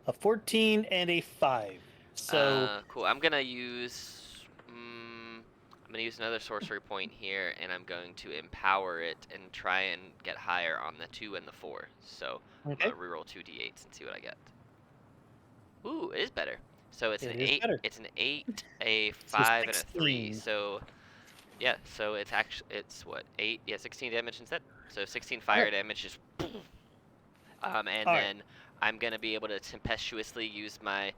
A 14 and a 5. So Cool. I'm gonna use. I'm gonna use another sorcery point here, and I'm going to empower it and try and get higher on the 2 and the 4. So okay, I'm gonna reroll 2d8s and see what I get. Ooh, it is better. So it's It an is 8. better. It's an 8, a So 5, and a 3. 16. So yeah. So it's what 8? Yeah, 16 damage instead. So 16 fire Alright. damage is. And Alright. then I'm gonna be able to tempestuously use my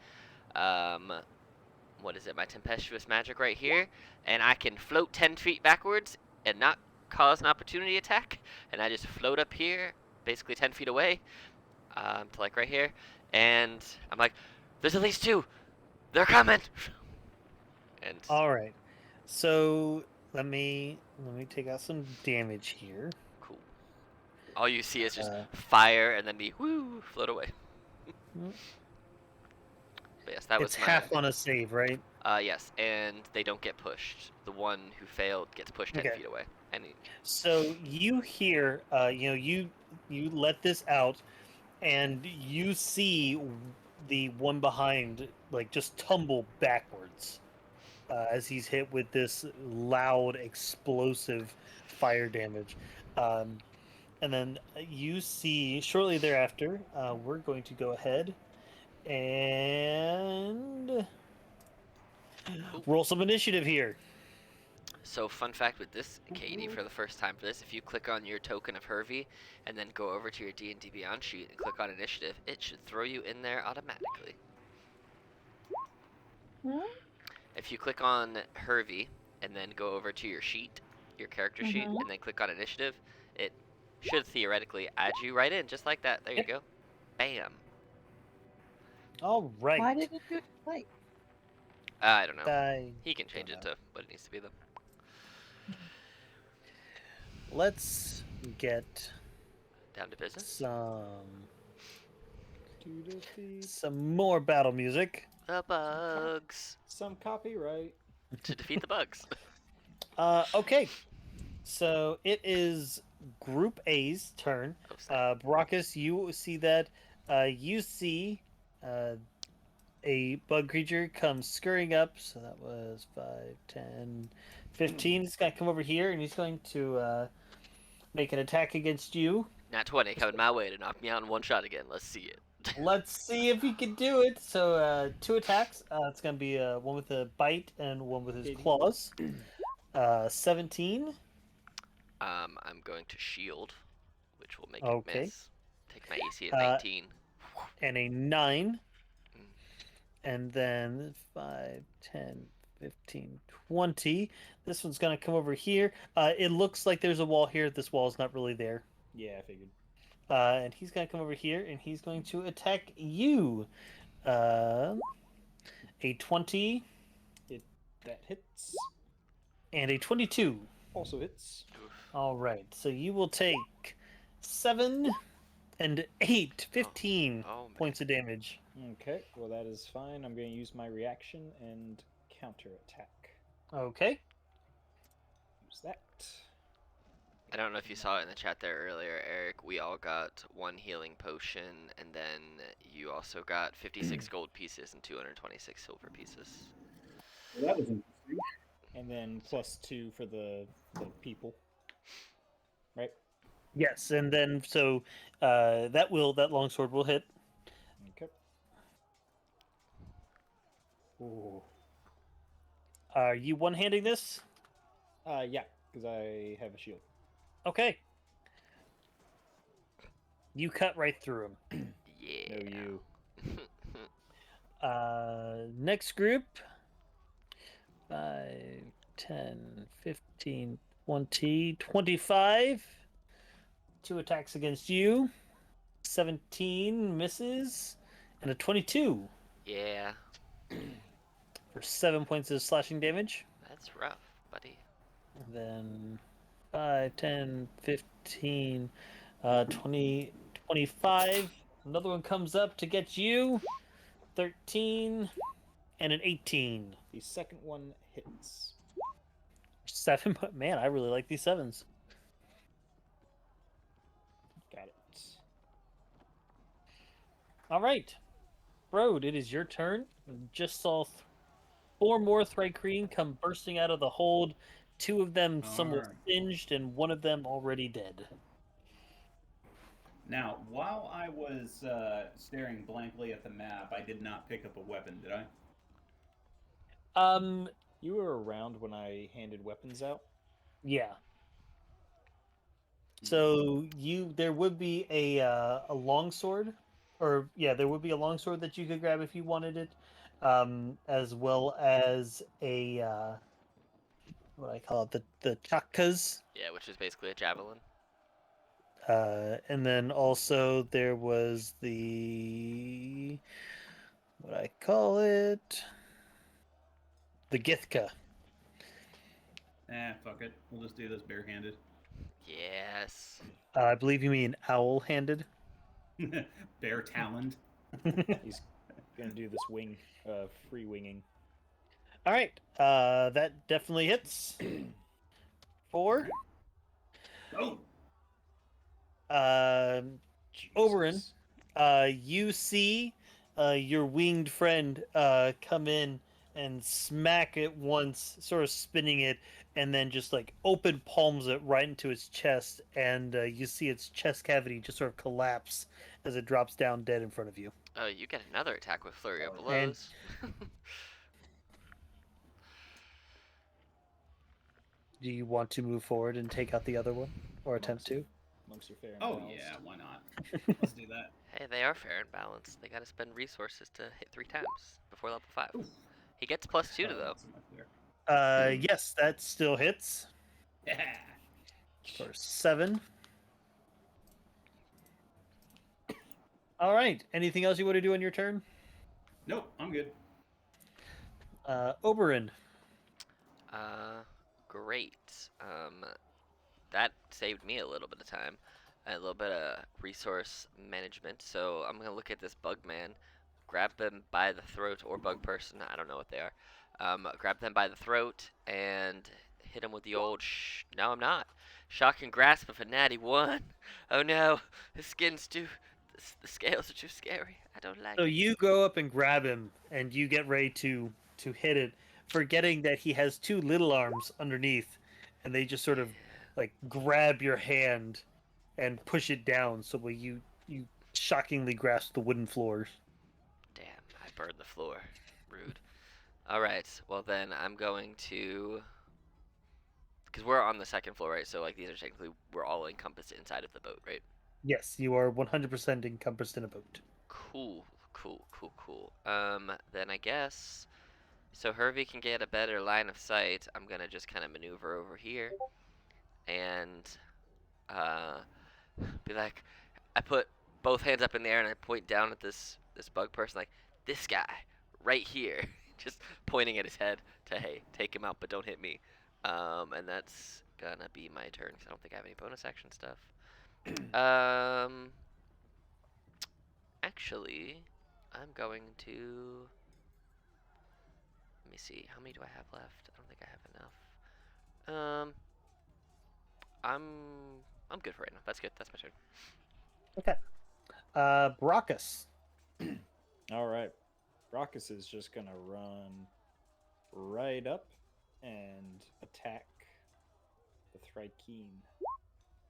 what is it, my tempestuous magic right here, and I can float 10 feet backwards and not cause an opportunity attack, and I just float up here, basically 10 feet away, to like right here, and I'm like, there's at least 2, they're coming, and All right. So let me take out some damage here. cool. All you see is just Uh, fire, and then me, woo, float away. Mm. But yes, that it's was my, half on a save, right? yes, and they don't get pushed. The one who failed gets pushed 10 Okay. feet away. And So you hear, you let this out, and you see the one behind like just tumble backwards as he's hit with this loud, explosive fire damage. And then you see shortly thereafter, we're going to go ahead and roll some initiative here. So fun fact with this, Katie, for the first time for this, if you click on your token of Hervey and then go over to your D&D Beyond sheet and click on initiative, it should throw you in there automatically. Hmm? If you click on Hervey and then go over to your sheet, your character sheet, Mhm. and then click on initiative, it should theoretically add you right in, just like that. There you go. Bam. All right. Why did it do it twice? I don't know. I He can change don't it know. to what it needs to be, though. Let's get Down to business. some To defeat Some more battle music. The bugs. some copyright. To defeat the bugs. Okay. So it is Group A's turn. Oh, snap. Baracus, you see that. You see a bug creature come scurrying up. So that was 5, 10, 15. He's going to come over here and he's going to make an attack against you. Nat 20 coming my way to knock me out in one shot again. Let's see it. Let's see if he can do it. So 2 attacks. It's going to be one with a bite and one with his claws. 17. I'm going to shield, which will make Okay. it miss. Take my AC at 19. And a 9. And then 5, 10, 15, 20. This one's going to come over here. It looks like there's a wall here. This wall is not really there. Yeah, I figured. And he's going to come over here and he's going to attack you. A 20 That hits. and a 22. Also hits. All right. So you will take 7 and 8, 15 Oh, man. points of damage. Okay, well that is fine. I'm going to use my reaction and counterattack. Okay. Use that. I don't know if you saw it in the chat there earlier, Eric. We all got 1 healing potion, and then you also got 56 gold pieces and 226 silver pieces. Well, that was interesting. And then +2 for the people. Right? Yes, and then so that longsword will hit. Okay. Ooh. Are you one-handing this? Yeah, because I have a shield. Okay. You cut right through him. Yeah. No, you. Next group. 5, 10, 15, 20, 25. 2 attacks against you. 17 misses. And a 22 Yeah, for 7 points of slashing damage. that's rough, buddy. And then 5, 10, 15, 20, 25. Another one comes up to get you. 13 and an 18. The second one hits. 7, but man, I really like these 7s. Got it. All right. Brode, it is your turn. Just saw 4 more Thrycreen come bursting out of the hold. 2 of them somewhat Alright. singed, and 1 of them already dead. Now, while I was staring blankly at the map, I did not pick up a weapon, did I? You were around when I handed weapons out. Yeah. So there would be a longsword, or yeah, there would be a longsword that you could grab if you wanted it, as well as a what I call it, the chakkas, Yeah, which is basically a javelin. and then also there was the what I call it, the githka. Fuck it. We'll just do this barehanded. Yes. I believe you mean owl-handed. Bare taloned. He's gonna do this wing, free winging. All right, that definitely hits. 4. Oh! Oberyn, Jesus. you see your winged friend come in and smack it once, sort of spinning it, and then just like open palms it right into its chest, and you see its chest cavity just sort of collapse as it drops down dead in front of you. You get another attack with Flurry of And- Blows. Do you want to move forward and take out the other one, or attempt to? Monks are fair and Oh, balanced. yeah, why not? Let's do that. Hey, they are fair and balanced. They gotta spend resources to hit 3 times before level 5. Oof. He gets +2 to Oh, though. that's enough there. Yes, that still hits Yeah! for 7. All right. Anything else you want to do on your turn? Nope, I'm good. Oberyn. Great. That saved me a little bit of time. a little bit of resource management. So I'm gonna look at this bug man, grab them by the throat, or bug person. I don't know what they are. Grab them by the throat and hit them with the old No, I'm not. Shocking grasp of a natty 1. Oh no, the skin's too. The scales are too scary. I don't like So it. you go up and grab him, and you get ready to hit it, forgetting that he has two little arms underneath, and they just sort of like grab your hand and push it down. So you shockingly grasp the wooden floors. Damn, I burned the floor. Rude. Alright, well then I'm going to. Because we're on the second floor, right? So, like, these are technically. We're all encompassed inside of the boat, right? Yes, you are 100% encompassed in a boat. Cool, cool, cool, cool. Then I guess. So Hervey can get a better line of sight. I'm gonna just kind of maneuver over here. And, uh. Be like. I put both hands up in the air and I point down at this bug person, like, this guy, right here. Just pointing at his head to, hey, take him out, but don't hit me. And that's gonna be my turn, because I don't think I have any bonus action stuff. Actually, I'm going to. Let me see. How many do I have left? I don't think I have enough. I'm good for right now. That's good. That's my turn. Okay. Brockus. All right. Rockus is just gonna run right up and attack the Thrykeen.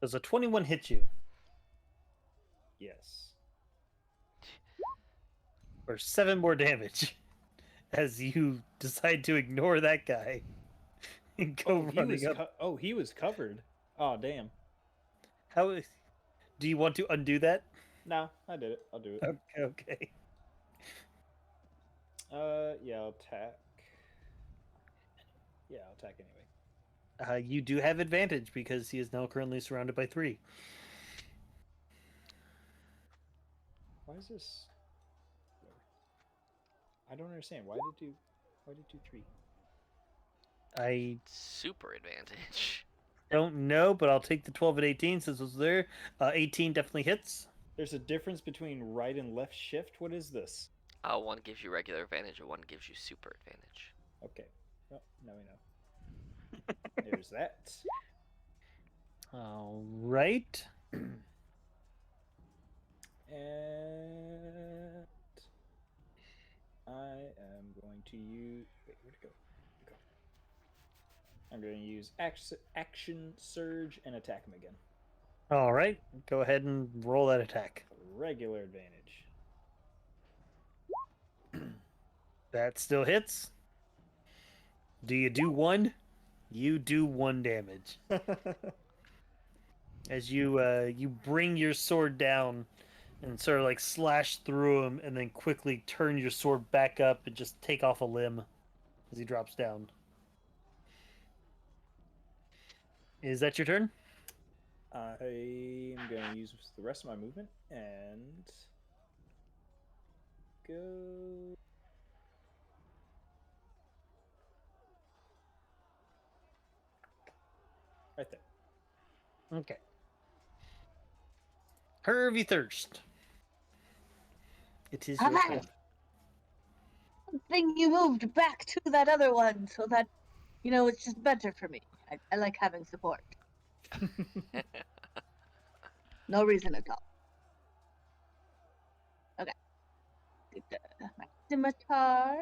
Does a 21 hit you? Yes. For 7 more damage as you decide to ignore that guy and go running up. He was covered. Oh, damn. How do you want to undo that? No, I did it. I'll do it. Okay. Yeah, I'll attack. Yeah, I'll attack anyway. You do have advantage because he is now currently surrounded by 3. Why is this? I don't understand. Why did do 3? I Super advantage. don't know, but I'll take the 12 and 18 since it was there. 18 definitely hits. There's a difference between right and left shift. What is this? One gives you regular advantage, and one gives you super advantage. Okay. Well, now we know. There's that. All right. And I am going to use. Wait, where'd it go? I'm going to use action surge and attack him again. All right. Go ahead and roll that attack. Regular advantage. That still hits. Do you do 1? You do 1 damage. As you bring your sword down and sort of like slash through him and then quickly turn your sword back up and just take off a limb as he drops down. Is that your turn? I'm going to use the rest of my movement and go. Right there. Okay. Hervey Thirst. It is your turn. Good thing you moved back to that other one so that, it's just better for me. I like having support. No reason at all. Okay. My scimitar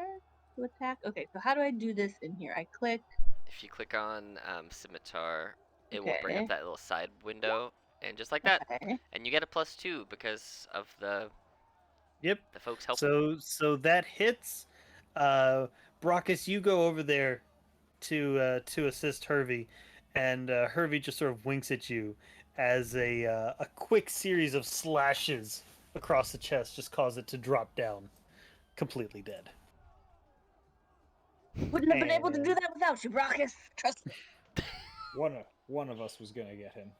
to attack. Okay, so how do I do this in here? I click. If you click on Scimitar, it will bring up Okay. that little side window, and just like that, Okay. and you get a +2 because of the folks helping. So that hits. Brockus, you go over there to assist Hervey, and Hervey just sort of winks at you as a quick series of slashes across the chest just cause it to drop down, completely dead. Wouldn't have been able to do that without you, Brockus. Trust me. One of us was gonna get him.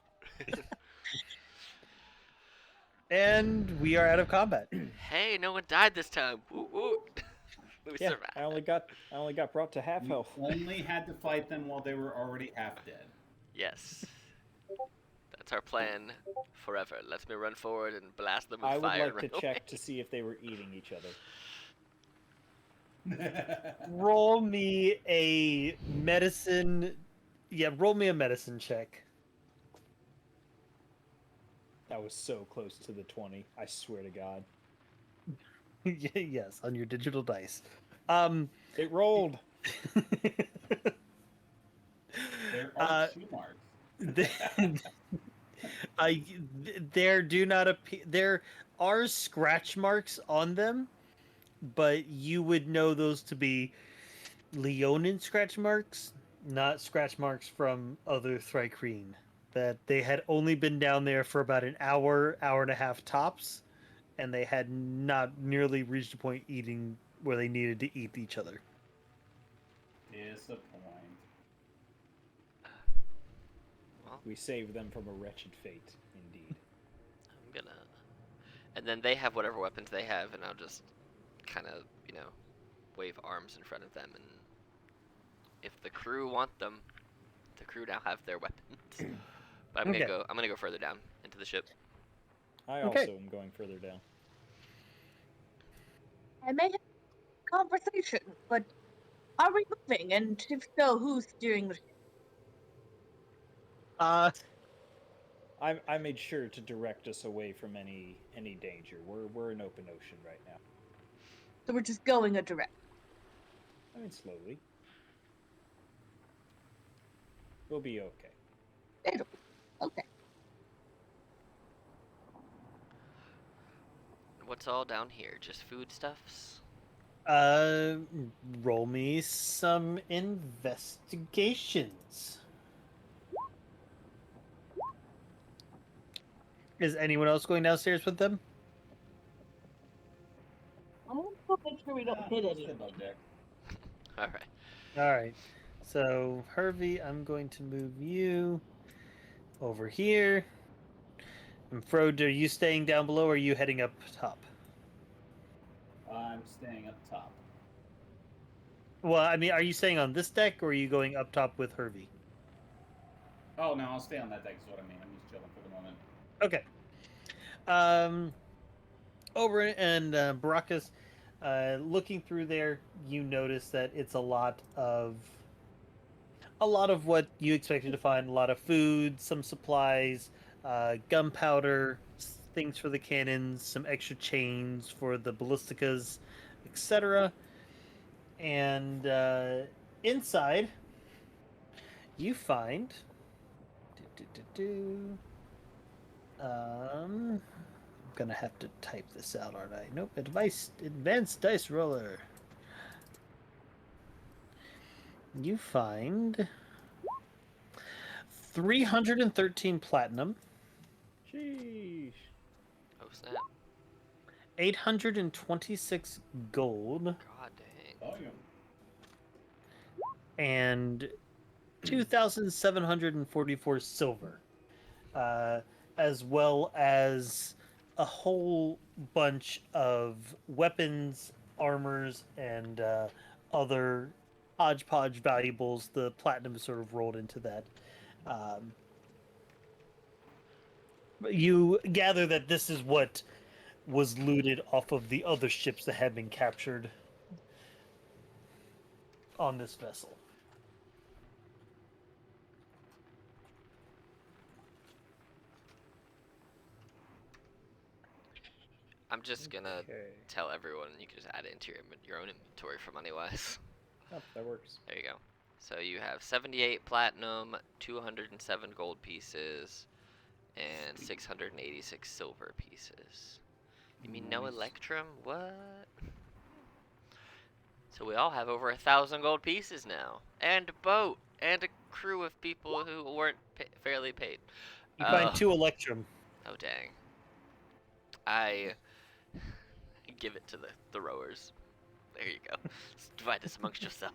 And we are out of combat. Hey, no one died this time. Woo woo. We Yeah, survived. I only got brought to half You health. only had to fight them while they were already half dead. Yes. That's our plan forever. Let me run forward and blast them with I would fire. like to and run check away. to see if they were eating each other. Roll me a medicine. Yeah, roll me a medicine check. That was so close to the 20. I swear to God. Yes, on your digital dice. It rolled. There are Uh, 2 marks. I there do not appear. There are scratch marks on them, but you would know those to be Leonin scratch marks, not scratch marks from other Thrycreen. That they had only been down there for about an hour, hour and a half tops, and they had not nearly reached a point eating where they needed to eat each other. Disappoint. Well, We saved them from a wretched fate, indeed. I'm gonna. And then they have whatever weapons they have, and I'll just kind of, wave arms in front of them. And if the crew want them, the crew now have their weapons. But I'm Okay. gonna go further down into the ship. I Okay. also am going further down. I may have a conversation, but are we moving? And if so, who's steering the ship? I made sure to direct us away from any danger. We're in open ocean right now. So we're just going a direct. I mean, slowly. We'll be okay. It'll be okay. What's all down here? Just foodstuffs? Uh, roll me some investigations. Is anyone else going downstairs with them? I'm gonna go make sure we don't hit I'll stay anything. above deck. All right. All right. So, Hervey, I'm going to move you over here. And Frode, are you staying down below or are you heading up top? I'm staying up top. Well, I mean, are you staying on this deck or are you going up top with Hervey? Oh, no, I'll stay on that deck is what I mean. I'm just chilling for the moment. Okay. Oberyn and Baracus, looking through there, you notice that it's a lot of what you expected to find. A lot of food, some supplies, gunpowder, things for the cannons, some extra chains for the ballisticas, etc. And inside, you find. I'm gonna have to type this out, aren't I? Nope. Advanced dice roller. You find 313 platinum, Sheesh. Oh snap! 826 gold, God dang! Oh, yeah. and 2,744 silver, as well as a whole bunch of weapons, armors, and other hodgepodge valuables. The platinum is sort of rolled into that. But you gather that this is what was looted off of the other ships that had been captured on this vessel. I'm just gonna Okay. tell everyone you can just add it into your own inventory for money wise. Oh, that works. There you go. So you have 78 platinum, 207 gold pieces, and 686 silver pieces. You mean no Nice. electrum? What? So we all have over 1,000 gold pieces now, and a boat, and a crew of people who weren't fairly paid. You find 2 electrum. Oh dang! I give it to the rowers. There you go. Divide this amongst yourself.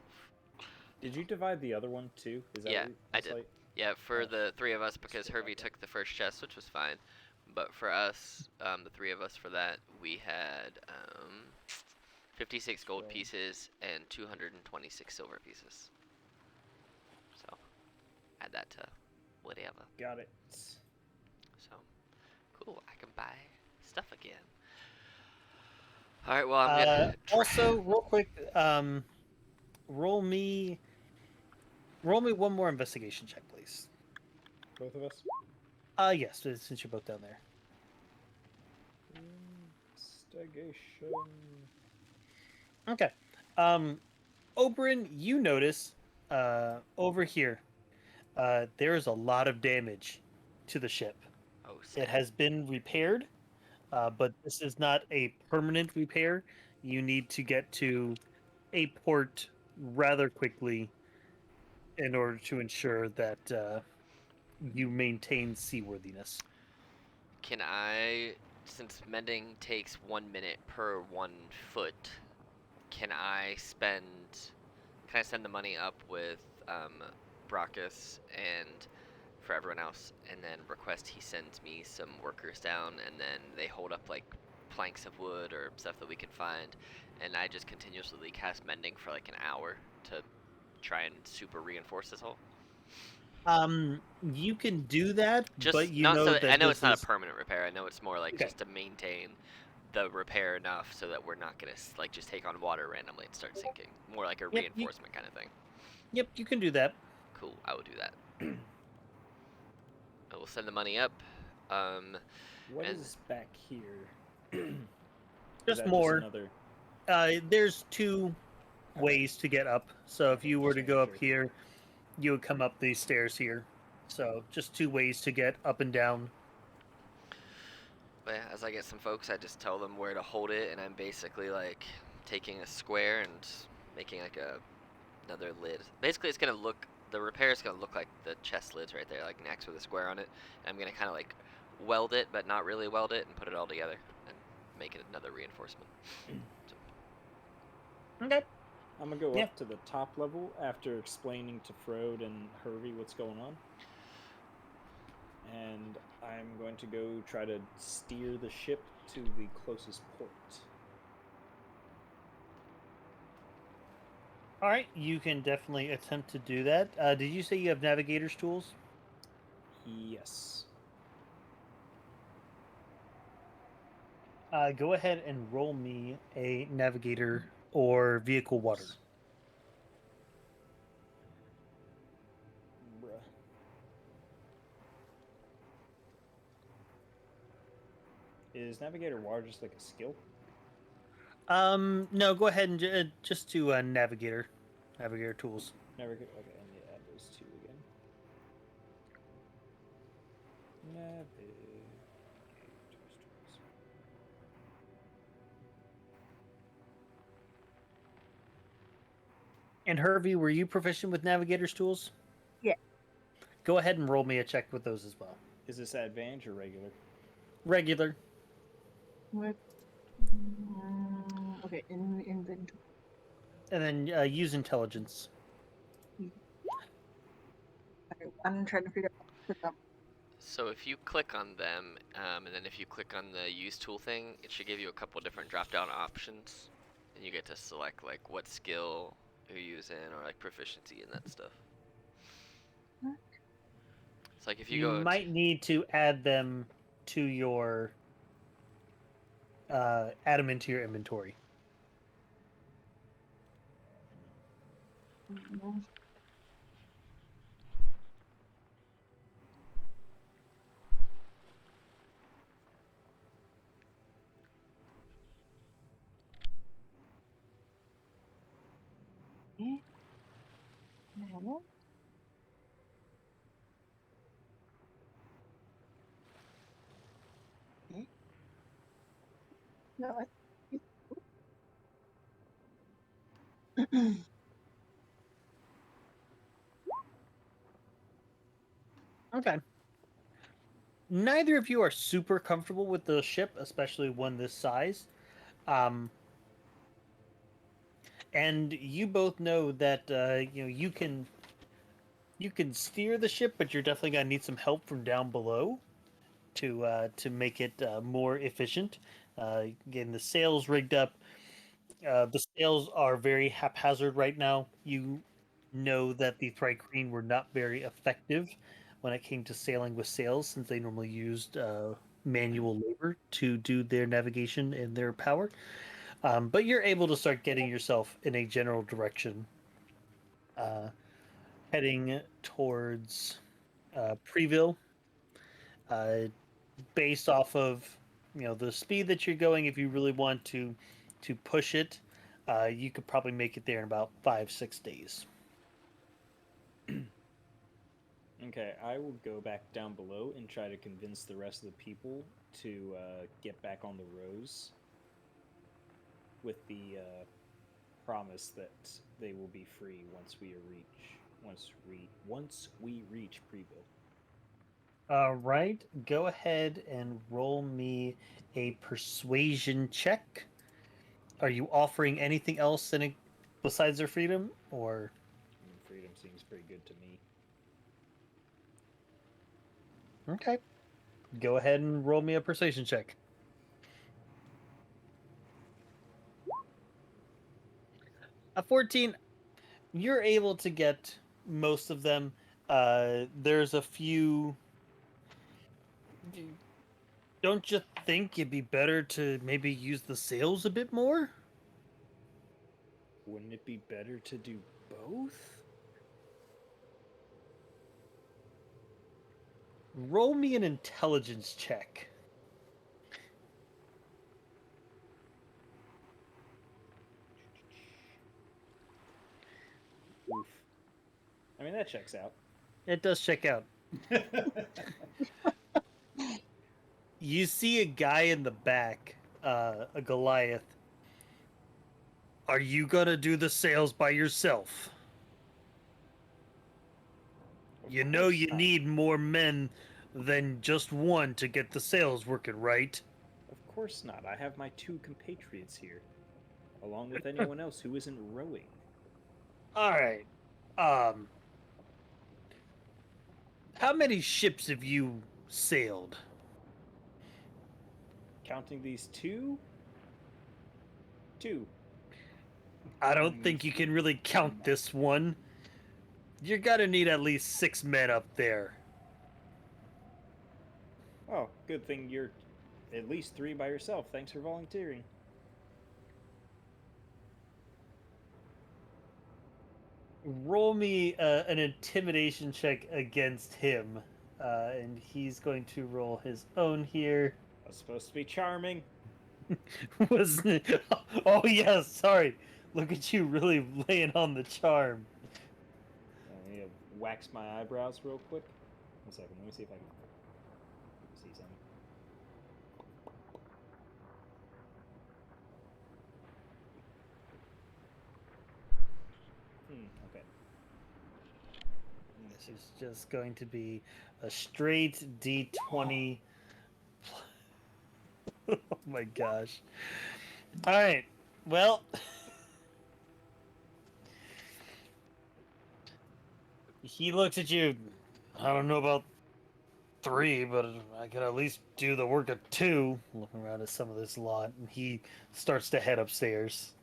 Did you divide the other one too? Is that Yeah, what you- I it's did. like? Yeah, for Oh, the 3 of us, because still Hervey okay. took the first chest, which was fine. But for us, the 3 of us for that, we had 56 gold So- pieces and 226 silver pieces. So, add that to whatever. Got it. Cool. I can buy stuff again. All right. Well, I'm gonna try. Also, real quick, roll me one more investigation check, please. Both of us? Yes, since you're both down there. Investigation. Okay. Oberyn, you notice over here, there is a lot of damage to the ship. Oh, It snap. has been repaired, but this is not a permanent repair. You need to get to a port rather quickly in order to ensure that you maintain seaworthiness. Can I, since mending takes 1 minute per 1 foot, can I spend? Can I send the money up with Brockus and for everyone else, and then request he sends me some workers down, and then they hold up like planks of wood or stuff that we can find, and I just continuously cast mending for like an hour to try and super reinforce this hole. You can do that, Just but you not know so. I that know this it's not is a permanent repair. I know it's more like Okay. just to maintain the repair enough so that we're not gonna like just take on water randomly and start sinking. More like a you- reinforcement kind of thing. Yep, you can do that. Cool. I will do that. I will send the money up. What And- is back here? Is Just that more. another... There's two ways to get up. So if Okay, you were just to making go up sure. here, you would come up these stairs here. So just two ways to get up and down. But yeah, as I get some folks, I just tell them where to hold it, and I'm basically like taking a square and making like another lid. Basically, it's gonna look, the repair is gonna look like the chest lids right there, like next with a square on it. And I'm gonna kind of like weld it, but not really weld it, and put it all together and make it another reinforcement. Okay. I'm gonna go Yeah. up to the top level after explaining to Frode and Hervey what's going on. And I'm going to go try to steer the ship to the closest port. All right, you can definitely attempt to do that. Did you say you have navigator's tools? Yes. Go ahead and roll me a navigator or vehicle water. Bruh. Is Navigator Water just like a skill? No, go ahead and just do navigator tools. Navigator. Okay, I need to add those two again. Navigator's tools. And Hervey, were you proficient with navigator's tools? Yeah. Go ahead and roll me a check with those as well. Is this advantage or regular? Regular. Okay, in inventory. And then use intelligence. Okay, I'm trying to figure out how to put them. So if you click on them, and then if you click on the use tool thing, it should give you a couple different drop-down options, and you get to select like what skill you're using or like proficiency and that stuff. What? It's like if You you go might need to add them to your add them into your inventory. Okay. No. Okay. No, Okay. Neither of you are super comfortable with the ship, especially one this size. And you both know that you can steer the ship, but you're definitely gonna need some help from down below to make it more efficient. Getting the sails rigged up. The sails are very haphazard right now. You know that the Thri-Kreen were not very effective when it came to sailing with sails, since they normally used manual labor to do their navigation and their power. But you're able to start getting yourself in a general direction, uh, heading towards Preville, uh, based off of the speed that you're going. If you really want to push it, you could probably make it there in about 5-6 days. Okay, I will go back down below and try to convince the rest of the people to get back on the rows with the promise that they will be free once we reach Preville. All right, go ahead and roll me a persuasion check. Are you offering anything else besides their freedom, or? I mean, freedom seems pretty good to me. Okay, go ahead and roll me a persuasion check. A 14. You're able to get most of them. There's a few. Don't you think it'd be better to maybe use the sails a bit more? Wouldn't it be better to do both? Roll me an intelligence check. Oof. I mean, that checks out. It does check out. You see a guy in the back, a Goliath. Are you gonna do the sails by yourself? You know you need more men than just one to get the sails working, right? Of course not. I have my 2 compatriots here, along with anyone else who isn't rowing. All right. How many ships have you sailed? Counting these 2? 2. I don't think you can really count this one. You're gonna need at least 6 men up there. Oh, good thing you're at least 3 by yourself. Thanks for volunteering. Roll me an intimidation check against him, and he's going to roll his own here. That's supposed to be charming. Wasn't it? Oh yeah, sorry. Look at you really laying on the charm. I need to wax my eyebrows real quick. 1 second. Let me see if I can see something. Okay. This is just going to be a straight D20. Oh my gosh. All right. Well, he looks at you. I don't know about 3, but I could at least do the work of 2. Looking around at some of this lot, and he starts to head upstairs.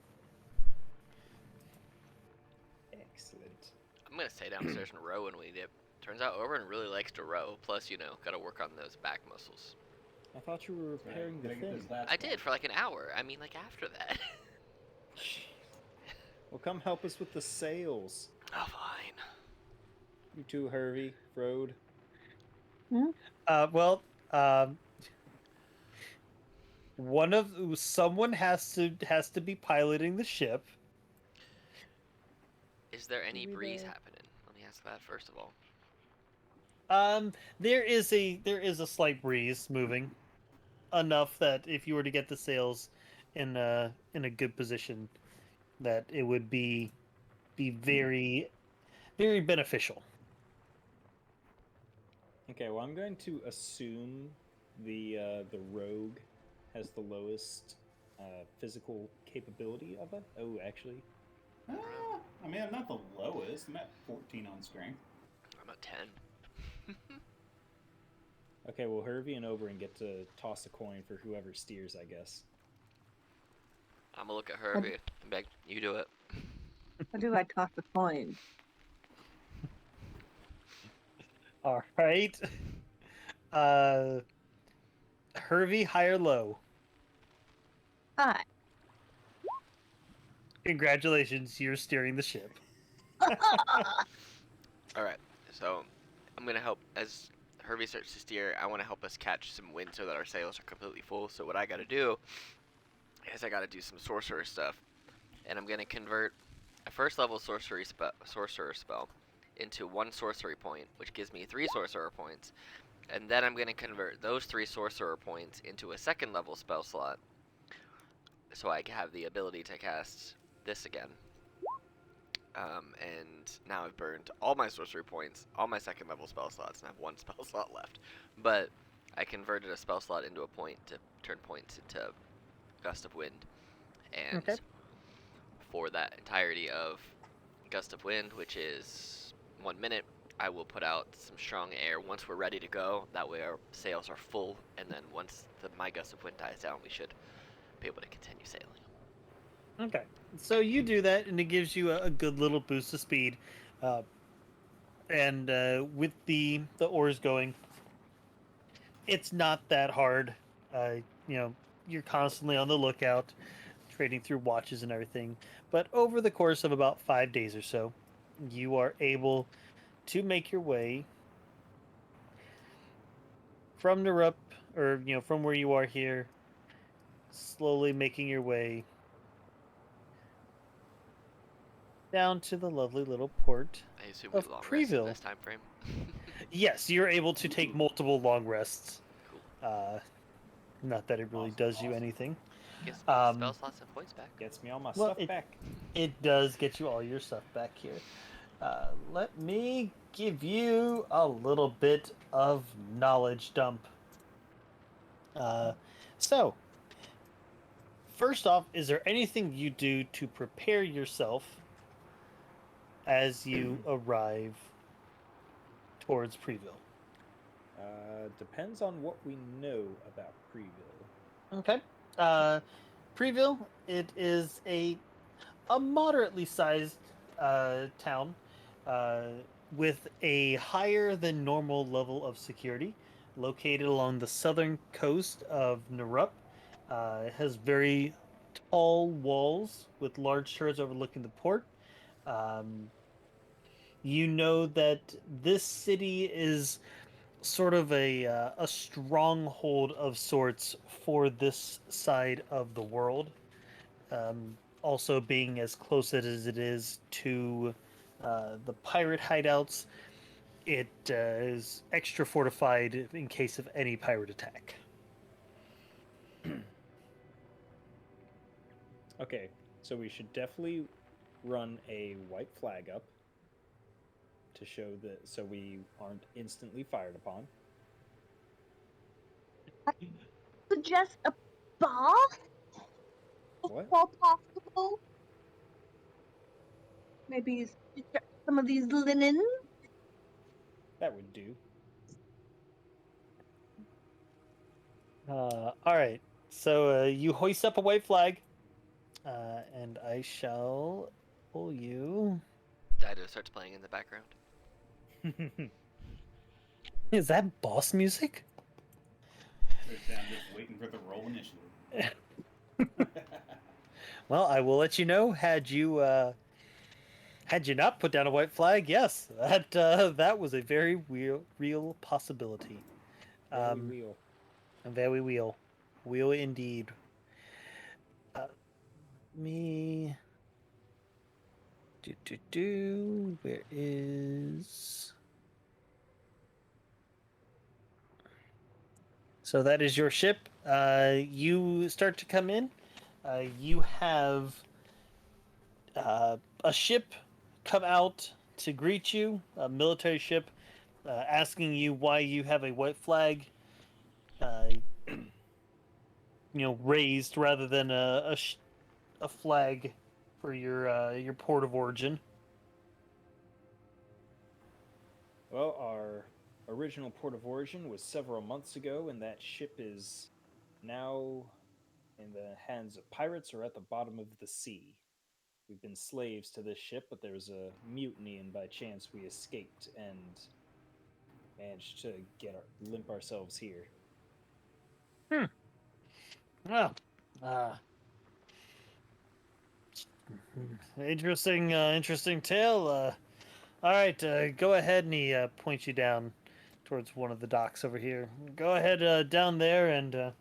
Excellent. I'm gonna stay downstairs and row when we dip. Turns out Oberon really likes to row. Plus, gotta work on those back muscles. I thought you were repairing the thing. I did for like an hour. I mean, like after that. Well, come help us with the sails. Oh, fine. You too, Hervey, Frode. Someone has to be piloting the ship. Is there any breeze happening? Let me ask that first of all. There is a slight breeze moving, enough that if you were to get the sails in a good position, that it would be very, very beneficial. Okay, well, I'm going to assume the rogue has the lowest physical capability of it. Oh, actually, I mean, I'm not the lowest. I'm at 14 on strength. I'm at 10. Okay, well, Hervey and Oberon get to toss a coin for whoever steers, I guess. I'm gonna look at Herbie and be like, you do it. How do I toss a coin? All right. Hervey, high or low? Hi. Congratulations, you're steering the ship. All right, so I'm gonna help as Hervey starts to steer. I want to help us catch some wind so that our sails are completely full. So what I got to do is I got to do some sorcerer stuff, and I'm gonna convert a first level sorcerer spell into 1 sorcery point, which gives me 3 sorcerer points, and then I'm gonna convert those 3 sorcerer points into a second level spell slot, so I have the ability to cast this again. And now I've burned all my sorcery points, all my second level spell slots, and I have 1 spell slot left. But I converted a spell slot into a point to turn points into Gust of Wind. And Okay. for that entirety of Gust of Wind, which is 1 minute, I will put out some strong air once we're ready to go. That way our sails are full, and then once my Gust of Wind dies down, we should be able to continue sailing. Okay. So you do that, and it gives you a good little boost of speed. And with the oars going, it's not that hard. You know, you're constantly on the lookout, trading through watches and everything. But over the course of about 5 days or so, you are able to make your way from Narup, or from where you are here, slowly making your way down to the lovely little port I assume we of long rest in Preville. this time frame. Yes, you're able to take multiple long rests. Cool. Not that it really does you anything. Gives me Um, spell slots and points back. Gets me all my Well, stuff back. It does get you all your stuff back here. Let me give you a little bit of knowledge dump. So, first off, is there anything you do to prepare yourself as you arrive towards Preville? Depends on what we know about Preville. Okay. Preville, it is a moderately sized town with a higher than normal level of security, located along the southern coast of Narup. It has very tall walls with large turrets overlooking the port. Um, you know that this city is sort of a stronghold of sorts for this side of the world. Also, being as close as it is to the pirate hideouts, it is extra fortified in case of any pirate attack. Okay, so we should definitely run a white flag up to show that so we aren't instantly fired upon. Suggest a bar, if What? all possible. Maybe some of these linens. That would do. All right. So you hoist up a white flag, and I shall pull you. Dido starts playing in the background. Is that boss music? I'm just waiting for the roll initiative. Well, I will let you know. Had you not put down a white flag, yes, that was a very real possibility. Very wheel. Very wheel indeed. Me. Where is? So that is your ship. You start to come in. You have a ship come out to greet you, a military ship, asking you why you have a white flag, raised rather than a flag for your port of origin. Well, our original port of origin was several months ago, and that ship is now in the hands of pirates or at the bottom of the sea. We've been slaves to this ship, but there was a mutiny, and by chance we escaped and managed to limp ourselves here. Well, interesting tale. All right, go ahead, and he points you down towards one of the docks over here. Go ahead down there, and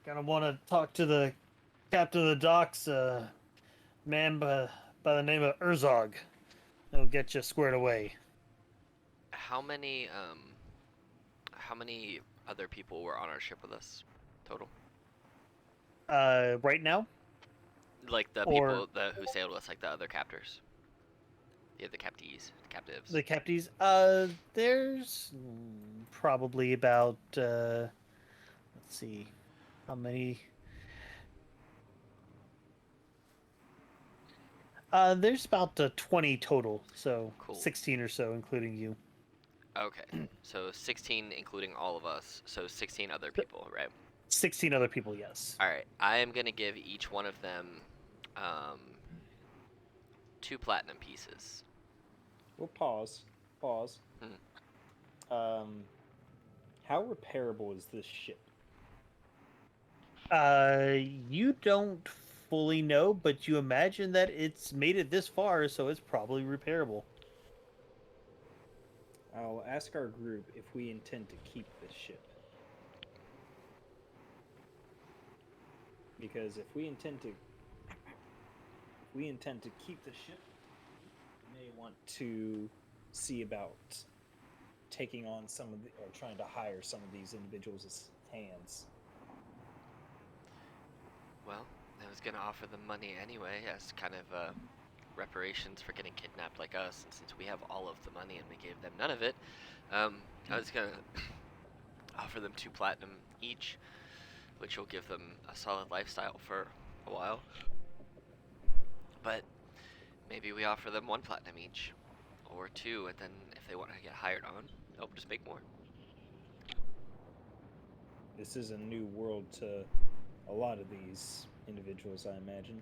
gonna want to talk to the captain of the docks, man by the name of Urzog. He'll get you squared away. How many other people were on our ship with us total? Right now, Like the Or- people who sailed with us, like the other captors. Yeah, the captives. the captives. There's probably about let's see, how many. There's about 20 total, so Cool. 16 or so, including you. Okay, so 16 including all of us, so 16 other people, right? 16 other people, yes. All right, I am gonna give each one of them 2 platinum pieces. We'll pause. Pause. How repairable is this ship? You don't fully know, but you imagine that it's made it this far, so it's probably repairable. I'll ask our group if we intend to keep this ship. Because if we intend to keep the ship, we may want to see about taking on some of the, or trying to hire some of these individuals as hands. Well, I was gonna offer them money anyway, as kind of reparations for getting kidnapped like us, and since we have all of the money and we gave them none of it, I was gonna offer them 2 platinum each, which will give them a solid lifestyle for a while. But maybe we offer them 1 platinum each, or 2, and then if they want to get hired on, they'll just make more. This is a new world to a lot of these individuals, I imagine.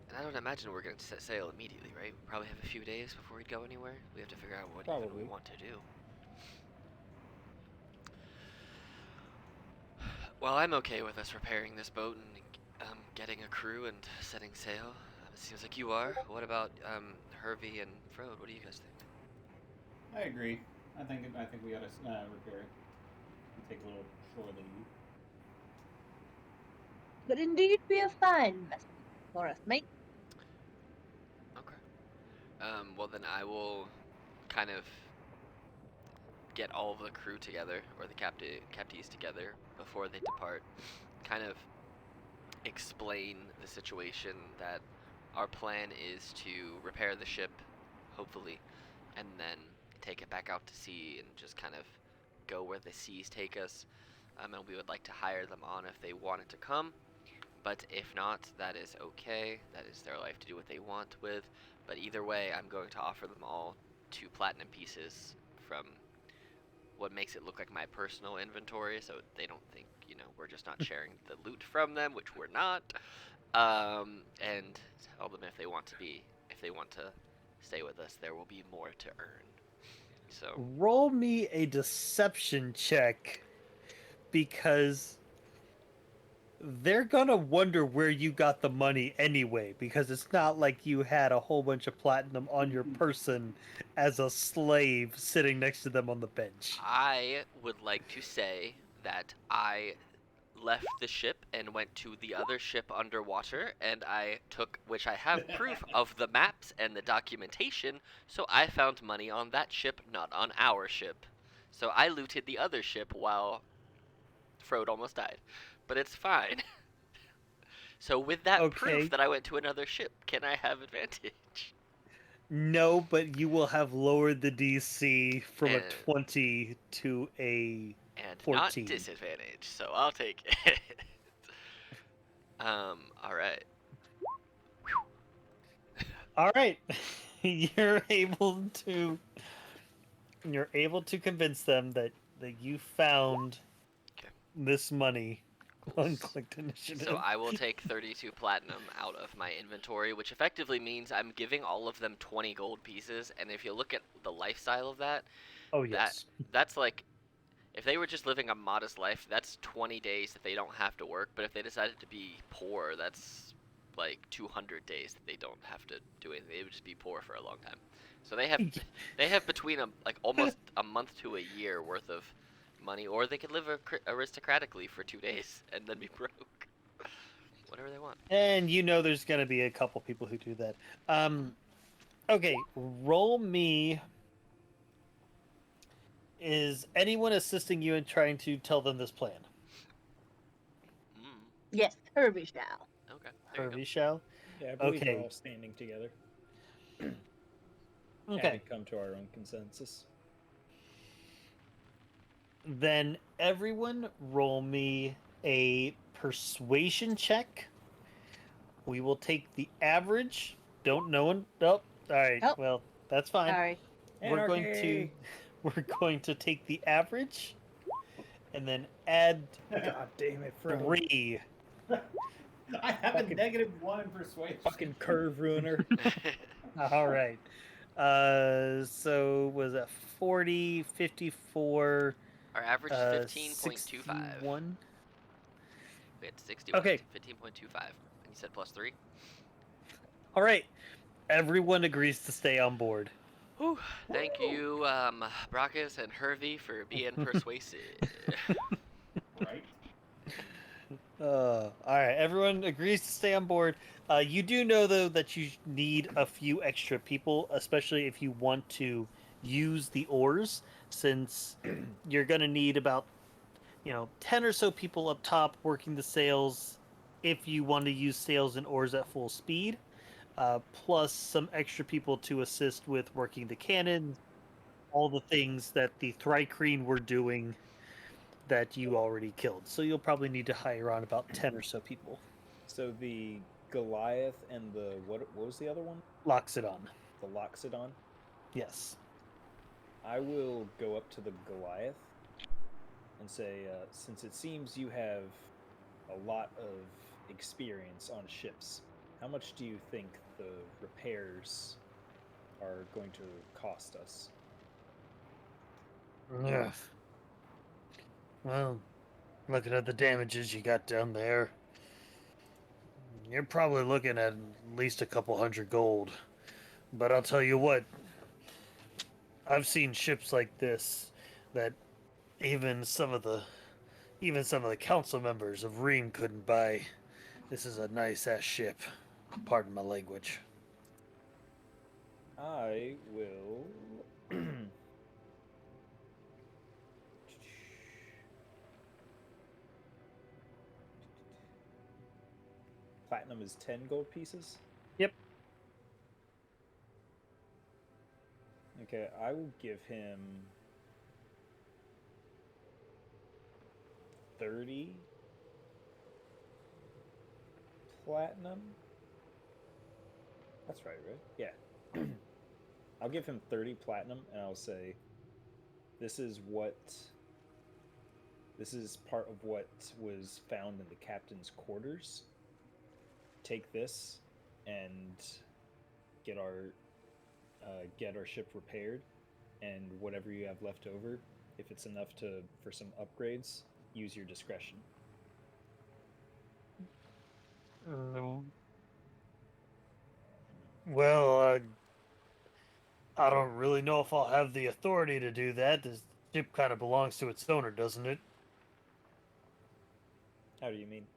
And I don't imagine we're going to set sail immediately, right? We probably have a few days before we'd go anywhere. We have to figure out what even we Probably. want to do. Well, I'm okay with us repairing this boat and getting a crew and setting sail. It seems like you are. What about Hervey and Frode? What do you guys think? I agree. I think we ought to repair it and take a little shore leave. Would indeed be a fine message for us, mate. Okay. Well then I will kind of get all of the crew together, or the captives together, before they depart. Kind of explain the situation, that our plan is to repair the ship, hopefully, and then take it back out to sea and just kind of go where the seas take us. And we would like to hire them on if they wanted to come. But if not, that is okay. That is their life to do what they want with. But either way, I'm going to offer them all 2 platinum pieces from what makes it look like my personal inventory, so they don't think, we're just not sharing the loot from them, which we're not. And tell them if they want to stay with us, there will be more to earn. So Roll me a deception check, because they're gonna wonder where you got the money anyway, because it's not like you had a whole bunch of platinum on your person as a slave sitting next to them on the bench. I would like to say that I left the ship and went to the other ship underwater, and I took, which I have proof of the maps and the documentation, so I found money on that ship, not on our ship. So I looted the other ship while Frode almost died. But it's fine. So with that Okay. proof that I went to another ship, can I have advantage? No, but you will have lowered the DC from a And- 20 to a And 14. not disadvantage, so I'll take it. Alright. All right. You're able to convince them that you found Okay. this money Cool. on clicked initiative. So I will take 32 platinum out of my inventory, which effectively means I'm giving all of them 20 gold pieces, and if you look at the lifestyle of that, Oh yes. that's like, If they were just living a modest life, that's 20 days that they don't have to work. But if they decided to be poor, that's like 200 days that they don't have to do anything. They would just be poor for a long time. So they have between like almost a month to a year worth of money, or they could live aristocratically for 2 days and then be broke. Whatever they want. And you know there's going to be a couple people who do that. Okay, roll me. Is anyone assisting you in trying to tell them this plan? Mm, Yes, Herbie shall. okay. There you go. Hervey shall? Yeah, I believe Okay. we're all standing together. Okay. Having come to our own consensus. Then everyone roll me a persuasion check. We will take the average. Don't know one. Nope. All right. Oh. Well, that's fine. Sorry. We're going to Anarchy! we're going to take the average and then add God damn it, Fred. 3. I have a Fucking- -1 in persuasion. Fucking curve ruiner. All right. So was that 40, 54, Our average is 15.25. 61? We had 61. Okay. 15.25. And you said +3? All right. Everyone agrees to stay on board. Whew. Thank you, Brackus and Hervey, for being persuasive. Right? All right. Everyone agrees to stay on board. You do know, though, that you need a few extra people, especially if you want to use the oars, since you're going to need about 10 or so people up top working the sails if you want to use sails and oars at full speed, plus some extra people to assist with working the cannon, all the things that the Thrycreen were doing that you already killed. So you'll probably need to hire on about 10 or so people. So the Goliath and the what was the other one? Loxodon. The Loxodon. Yes. I will go up to the Goliath and say, since it seems you have a lot of experience on ships, how much do you think the repairs are going to cost us? Yeah. Well, looking at the damages you got down there, you're probably looking at least a couple hundred gold. But I'll tell you what, I've seen ships like this that even some of the council members of Ream couldn't buy. This is a nice ass ship. Pardon my language. I will. Platinum is 10 gold pieces? Yep. Okay, I will give him 30 platinum. That's right? Yeah. I'll give him 30 platinum and I'll say this is part of what was found in the captain's quarters. Take this and get our ship repaired, and whatever you have left over, if it's enough for some upgrades, use your discretion. Well, I don't really know if I'll have the authority to do that. This ship kind of belongs to its owner, doesn't it? How do you mean?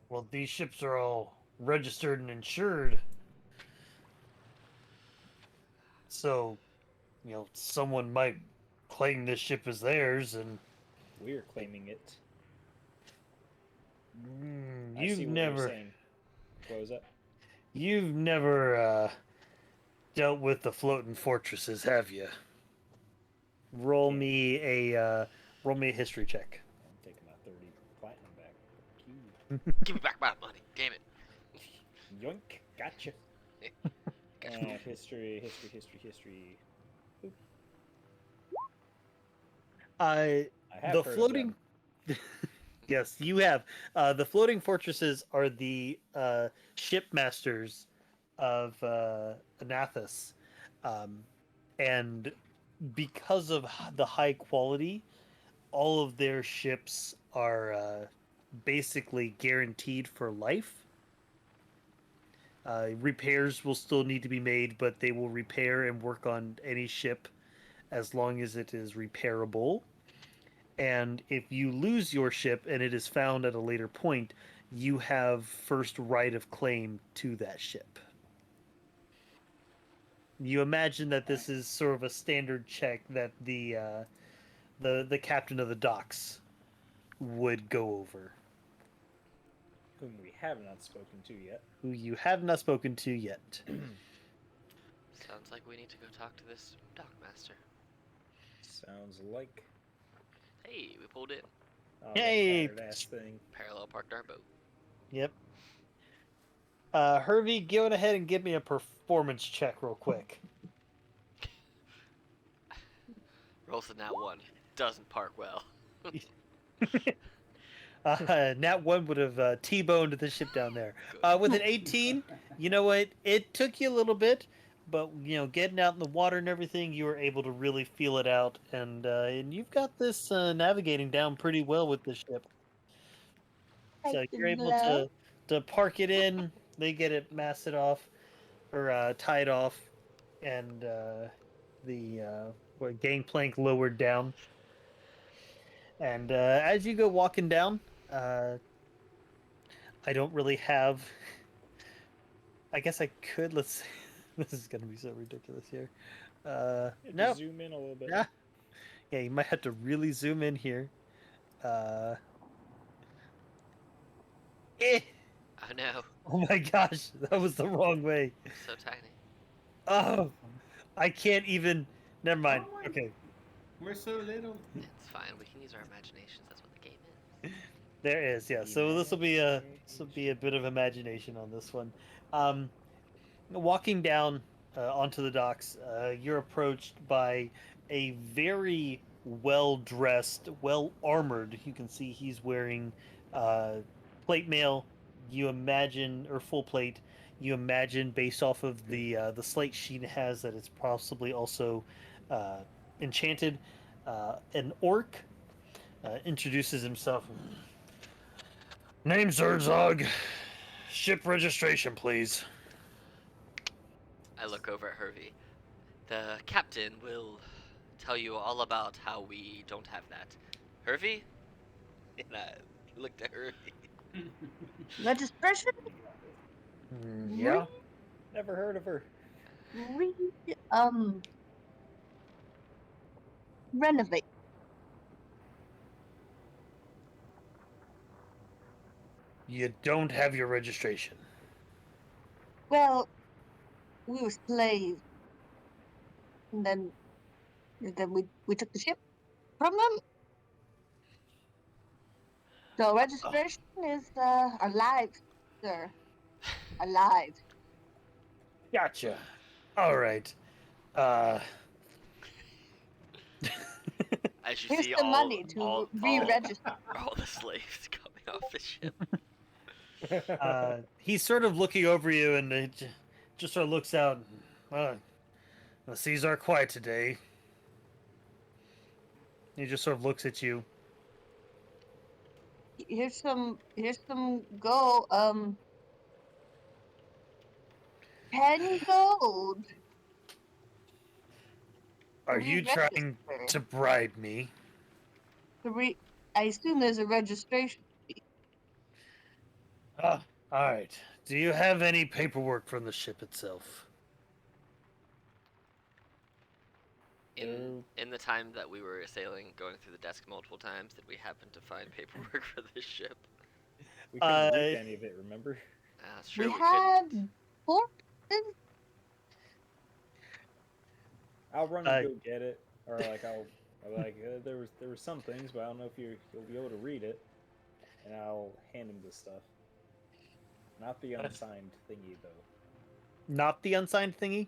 Well, these ships are all registered and insured. So, someone might claim this ship as theirs, and We're claiming it. I you've see what never, you're saying. What was that? you've never dealt with the floating fortresses, have you? Roll me a history check. I'm taking my 30 platinum back. Fuck Give me back my money. Damn it. you. Yoink! Gotcha. Gotcha. History. Oop. I have the heard of floating. them. Yes, you have. The floating fortresses are the shipmasters of Anathus, and because of the high quality, all of their ships are basically guaranteed for life. Repairs will still need to be made, but they will repair and work on any ship as long as it is repairable. And if you lose your ship and it is found at a later point, you have first right of claim to that ship. You imagine that this is sort of a standard check that the captain of the docks would go over, Whom we have not spoken to yet. who you have not spoken to yet. Sounds like we need to go talk to this dockmaster. Sounds like. Hey, we pulled in. Oh, Hey! that tattered ass thing. Parallel parked our boat. Yep. Hervey, go ahead and give me a performance check real quick. Rolls a nat 1. Doesn't park well. Nat 1 would have T-boned the ship down there. With an 18, you know what? It took you a little bit, but getting out in the water and everything, you were able to really feel it out, and you've got this navigating down pretty well with the ship. So you're able to park it in. They get it masted off or tied off, and the gangplank lowered down. And as you go walking down, I don't really have. I guess I could. Let's. This is gonna be so ridiculous here. No. Zoom in a little bit. Yeah. Yeah, you might have to really zoom in here. Eh. Oh no. Oh my gosh, that was the wrong way. So tiny. Oh, I can't even. Never mind. Oh my- Okay, We're so little. It's fine. We can use our imaginations. That's what the game is. there is. Yeah. So this will be a bit of imagination on this one. Walking down onto the docks, you're approached by a very well-dressed, well-armored. You can see he's wearing plate mail. You imagine, or full plate. You imagine, based off of the slate sheet it has, that it's possibly also enchanted. An orc introduces himself. Name's Herzog. Ship registration, please. I look over at Hervey. The captain will tell you all about how we don't have that. Hervey? And I looked at Hervey. Registration? Yeah. Never heard of her. Renovate. You don't have your registration. Well, we were slaves, and then we took the ship from them. So registration is our lives, sir. Our lives. Gotcha. All right. As you Here's see the all, money to all, re-register. all the slaves coming off the ship. He's sort of looking over you, and it just sort of looks out. The seas are quiet today. He just sort of looks at you. Here's some gold. 10 gold. Are you trying Re-register. to bribe me? I assume there's a registration. All right. Do you have any paperwork from the ship itself? In the time that we were sailing, going through the desk multiple times, did we happen to find paperwork for this ship? We couldn't read any of it, remember? Sure we we had couldn't. corpses. I'll run and go get it, or like there were some things, but I don't know if you'll be able to read it, and I'll hand him the stuff. Not the unsigned thingy though. Not the unsigned thingy?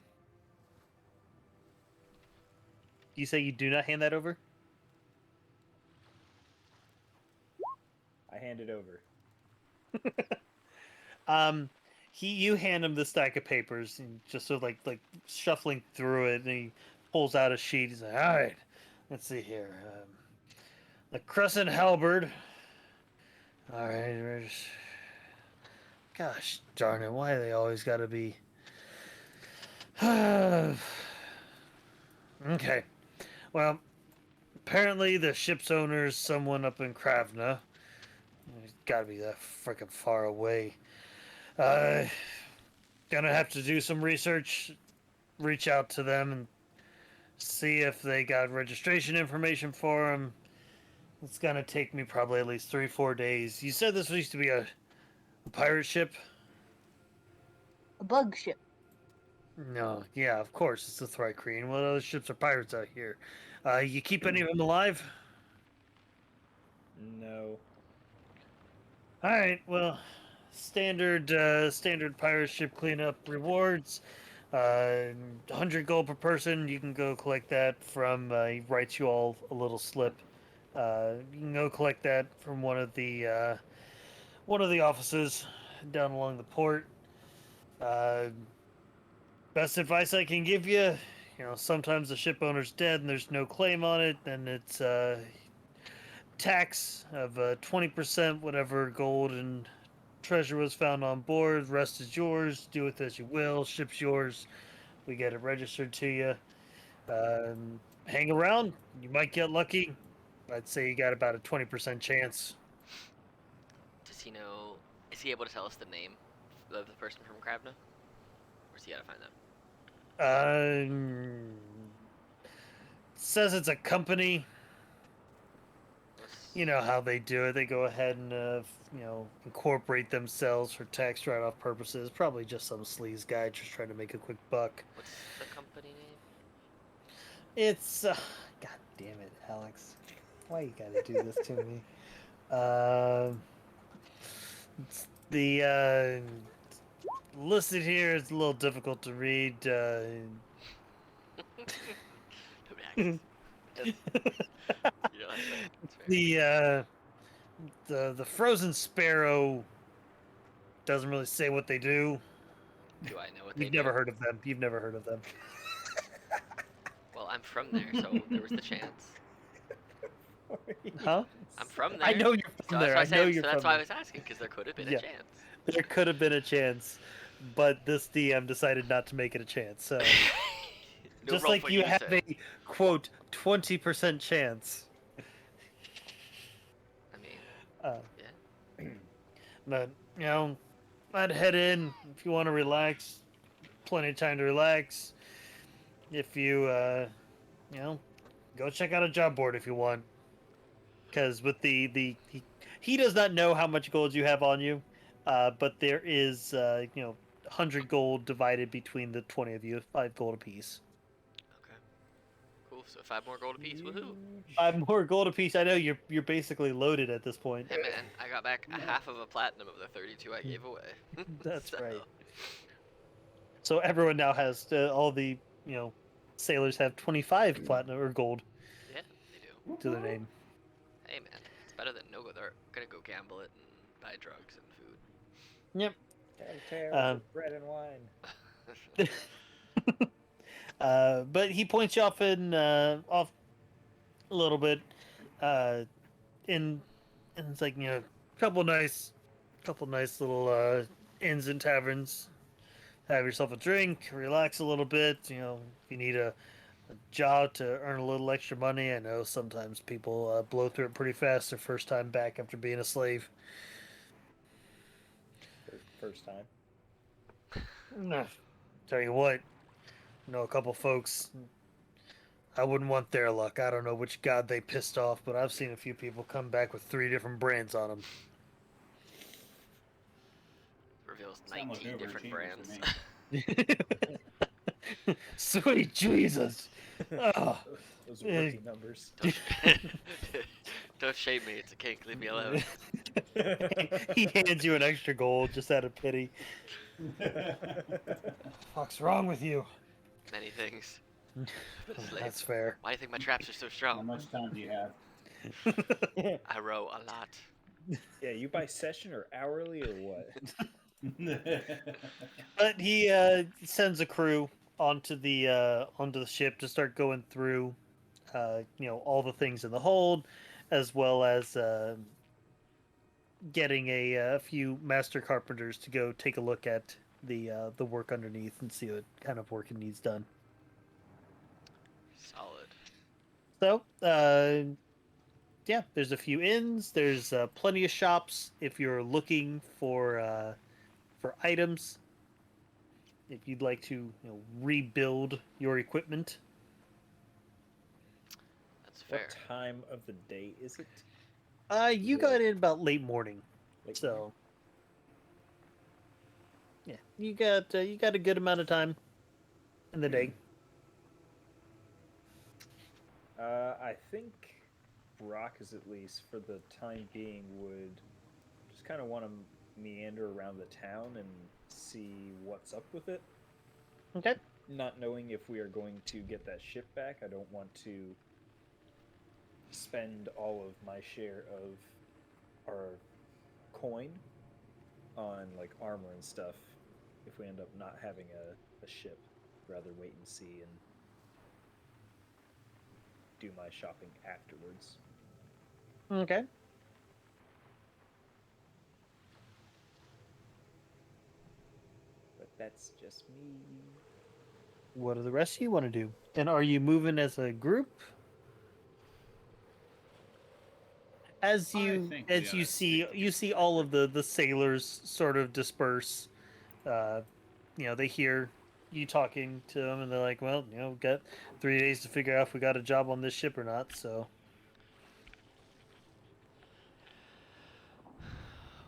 You say you do not hand that over? I hand it over. You hand him the stack of papers, and just sort of like shuffling through it, and he pulls out a sheet. He's like, "All right, let's see here. The Crescent Halberd. All right. Gosh darn it! Why do they always got to be? Okay. Well, apparently the ship's owner is someone up in Kravna. It's got to be that freaking far away. Uh, gonna have to do some research. Reach out to them and see if they got registration information for him. It's gonna take me probably at least 3-4 days. You said this used to be a pirate ship? A bug ship. No, yeah, of course it's the Thrycreen. What other ships are pirates out here? You keep any of them alive? No. All right, well, standard pirate ship cleanup rewards. 100 gold per person. You can go collect that from. He writes you all a little slip. You can go collect that from one of the offices down along the port. Uh, Best advice I can give you, sometimes the ship owner's dead and there's no claim on it, then it's tax of 20%, whatever gold and treasure was found on board. Rest is yours. Do with as you will. Ship's yours. We get it registered to you. Hang around. You might get lucky. I'd say you got about a 20% chance. Does he know? Is he able to tell us the name of the person from Kravna? Or does he gotta find them? Says it's a company. What's- You know how they do it. They go ahead and incorporate themselves for tax write-off purposes. Probably just some sleaze guy just trying to make a quick buck. What's the company name? It's God damn it, Alex! Why you gotta do this to me? It's the listed here is a little difficult to read. You know, that's fair. That's fair. The Frozen Sparrow doesn't really say what they do. Do I know what they You've do? never heard of them. You've never heard of them. Well, I'm from there, so there was the chance. Huh? I'm from there. I know you're So from that's there. why I know said- you're so that's from why I there. was asking, because there could have been Yeah. a chance. There could have been a chance, but this DM decided not to make it a chance. So No just roll like for you have sir. a quote 20% chance. I mean, Uh, yeah. but I'd head in if you want to relax. Plenty of time to relax. If you go check out a job board if you want. Because with he does not know how much gold you have on you, but there is 100 gold divided between the 20 of you, 5 gold apiece. Okay. Cool. So 5 more gold apiece. Woohoo! 5 more gold apiece. I know you're basically loaded at this point. Hey man, I got back a half of a platinum of the 32 I gave away. That's So, right. So everyone now has all the sailors have 25 platinum or gold Yeah, they do. to their name. Hey man, it's better than no go. They're gonna go gamble it and buy drugs and food. Yep. Tales Um, of bread and wine. But he points you off off a little bit, and it's like couple nice little inns and taverns. Have yourself a drink, relax a little bit. If you need a job to earn a little extra money. I know sometimes people blow through it pretty fast their first time back after being a slave. First time. Nah, tell you what, a couple folks. I wouldn't want their luck. I don't know which god they pissed off, but I've seen a few people come back with 3 different brands on them. Reveals Sound like 19 different overachievers brands. to me. Sweet Jesus! Oh, Those are rookie numbers. Don't shame me. It's a kink. Leave me alone. he hands you an extra gold just out of pity. What's wrong with you? Many things. Slave. That's fair. Why do you think my traps are so How strong? much time do you have? I row a lot. Yeah, you buy session or hourly or what? But he sends a crew onto the ship to start going through, all the things in the hold, as well as getting a few master carpenters to go take a look at the work underneath and see what kind of work it needs done. Solid. So, yeah, there's a few inns. There's plenty of shops if you're looking for items. If you'd like to, rebuild your equipment. That's fair. What time of the day is it? You Yeah. got in about late morning, Late so morning? yeah, you got a good amount of time in the day. I think Brockes, at least for the time being, would just kind of want to meander around the town and see what's up with it. Okay. Not knowing if we are going to get that ship back, I don't want to spend all of my share of our coin on like armor and stuff if we end up not having a ship. Rather wait and see and do my shopping afterwards. Okay. But that's just me. What do the rest of you want to do? And are you moving as a group? As I you think we ought to stick you see all of the sailors sort of disperse. They hear you talking to them, and they're like, "Well, we've got 3 days to figure out if we got a job on this ship or not." So,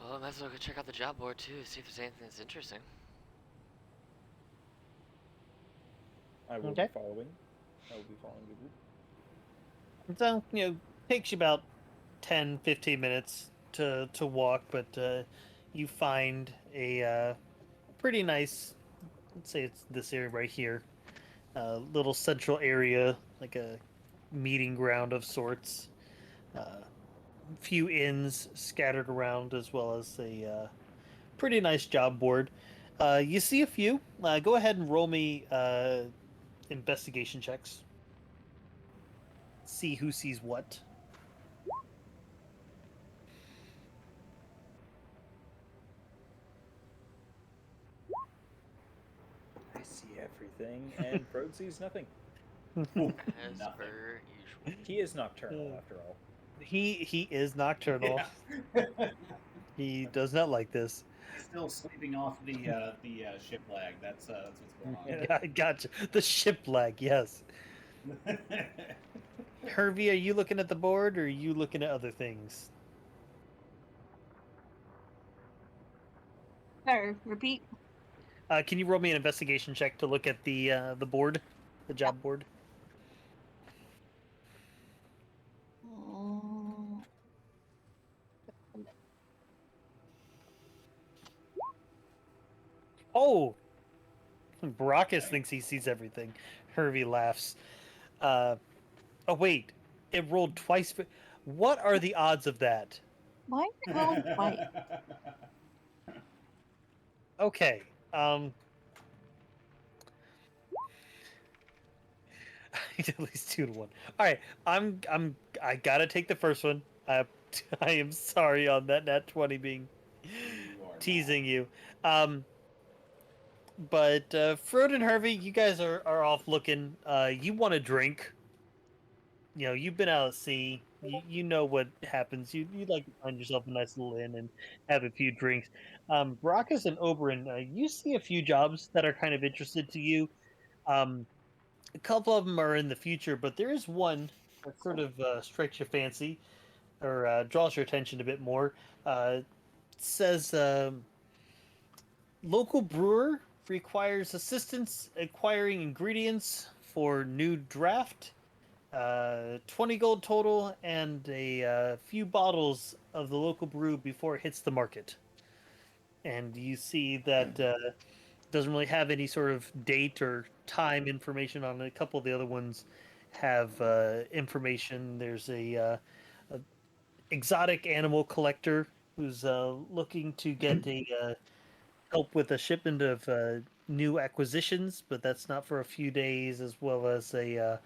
Well, I might as well go check out the job board too, see if there's anything that's interesting. I will Okay. be following. I will be following the group. so takes you about 10, 15 minutes to walk, but you find a pretty nice. Let's say it's this area right here, little central area, like a meeting ground of sorts. Few inns scattered around, as well as a pretty nice job board. You see a few. Go ahead and roll me investigation checks. See who sees what. I see everything, and Prode sees nothing. As Nothing. per usual. He is nocturnal, after all. He is nocturnal. Yeah. He does not like this. He's still sleeping off the ship lag. That's what's going on. I gotcha. The ship lag, yes. Hervey, are you looking at the board, or are you looking at other things? Sir, repeat. Can you roll me an investigation check to look at the board, the job board? Mm, Oh, Brockes thinks he sees everything. Hervey laughs. Oh wait, it rolled twice. What are the odds of that? Why did it roll twice? Okay. At least 2-1. All right, I gotta take the first one. I am sorry on that nat 20 being You are teasing you. But Frode and Hervey, you guys are off looking. You want a drink. You've been out at sea. You know what happens. You like to find yourself a nice little inn and have a few drinks. Brackus and Oberon, you see a few jobs that are kind of interested to you. A couple of them are in the future, but there is one that sort of strikes your fancy or draws your attention a bit more. It says local brewer requires assistance acquiring ingredients for new draft. 20 gold total and a few bottles of the local brew before it hits the market. And you see that doesn't really have any sort of date or time information on it. A couple of the other ones have information. There's a exotic animal collector who's looking to get a help with a shipment of new acquisitions, but that's not for a few days, as well as a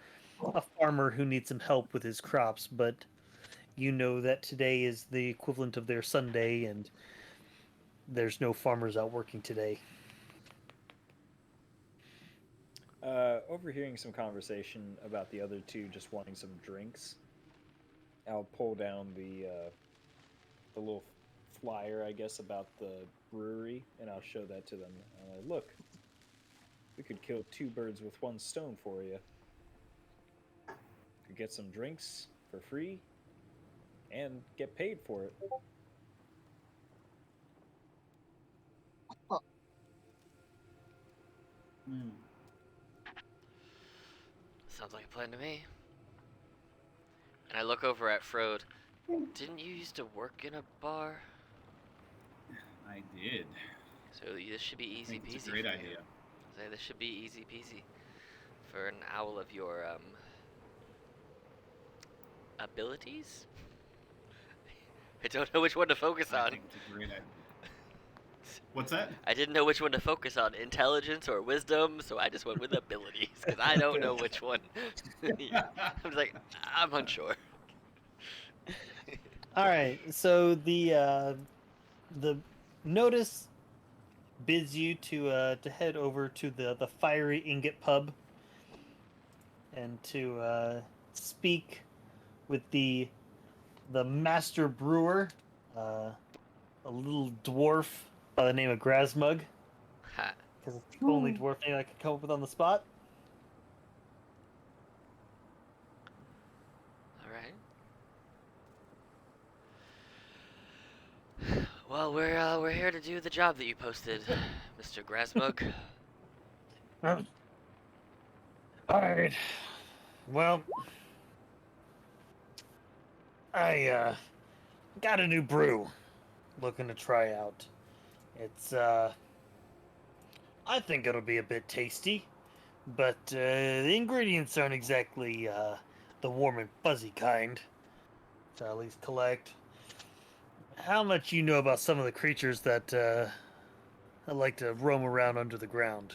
farmer who needs some help with his crops. But you know that today is the equivalent of their Sunday, and there's no farmers out working today. Overhearing some conversation about the other two just wanting some drinks, I'll pull down the little flyer, I guess, about the brewery, and I'll show that to them. Look, we could kill two birds with one stone for you. Could get some drinks for free, and get paid for it. Hmm. Sounds like a plan to me. And I look over at Frode. Didn't you used to work in a bar? I did. So this should be I easy think peasy. it's a great for you. idea. Say this should be easy peasy for an owl of your abilities. I don't know which one to focus I on. think it's a great idea. What's that? I didn't know which one to focus on, intelligence or wisdom, so I just went with abilities because I don't know which one. I was like, I'm unsure. All right, so the notice bids you to head over to the Fiery Ingot Pub and to speak with the master brewer, a little dwarf by the name of Grasmug, Ha. because it's the only dwarf name I could come up with on the spot. All right. Well, we're here to do the job that you posted, Mr. Grasmug. All right. Well, I got a new brew looking to try out. It's I think it'll be a bit tasty, but the ingredients aren't exactly the warm and fuzzy kind. To at least collect. How much you know about some of the creatures that like to roam around under the ground?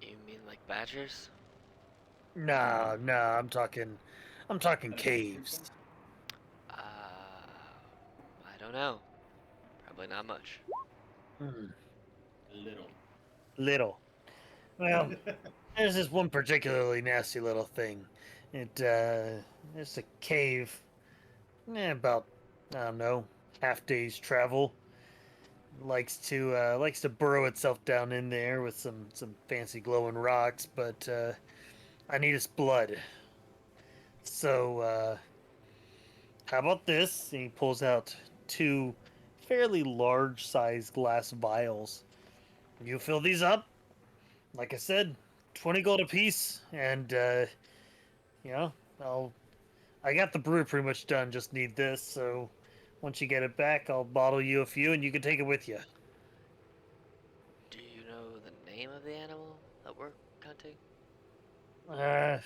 You mean like badgers? Nah, I'm talking caves. I don't know. Probably not much. Hmm. Little. Little. Well, there's this one particularly nasty little thing. It's a cave, about I don't know, half day's travel. Likes to burrow itself down in there with some fancy glowing rocks, but I need its blood. So how about this? And he pulls out two fairly large-sized glass vials. You fill these up. Like I said, 20 gold apiece, and you know, I got the brew pretty much done. Just need this, so once you get it back, I'll bottle you a few, and you can take it with you. Do you know the name of the animal that we're hunting? Uh,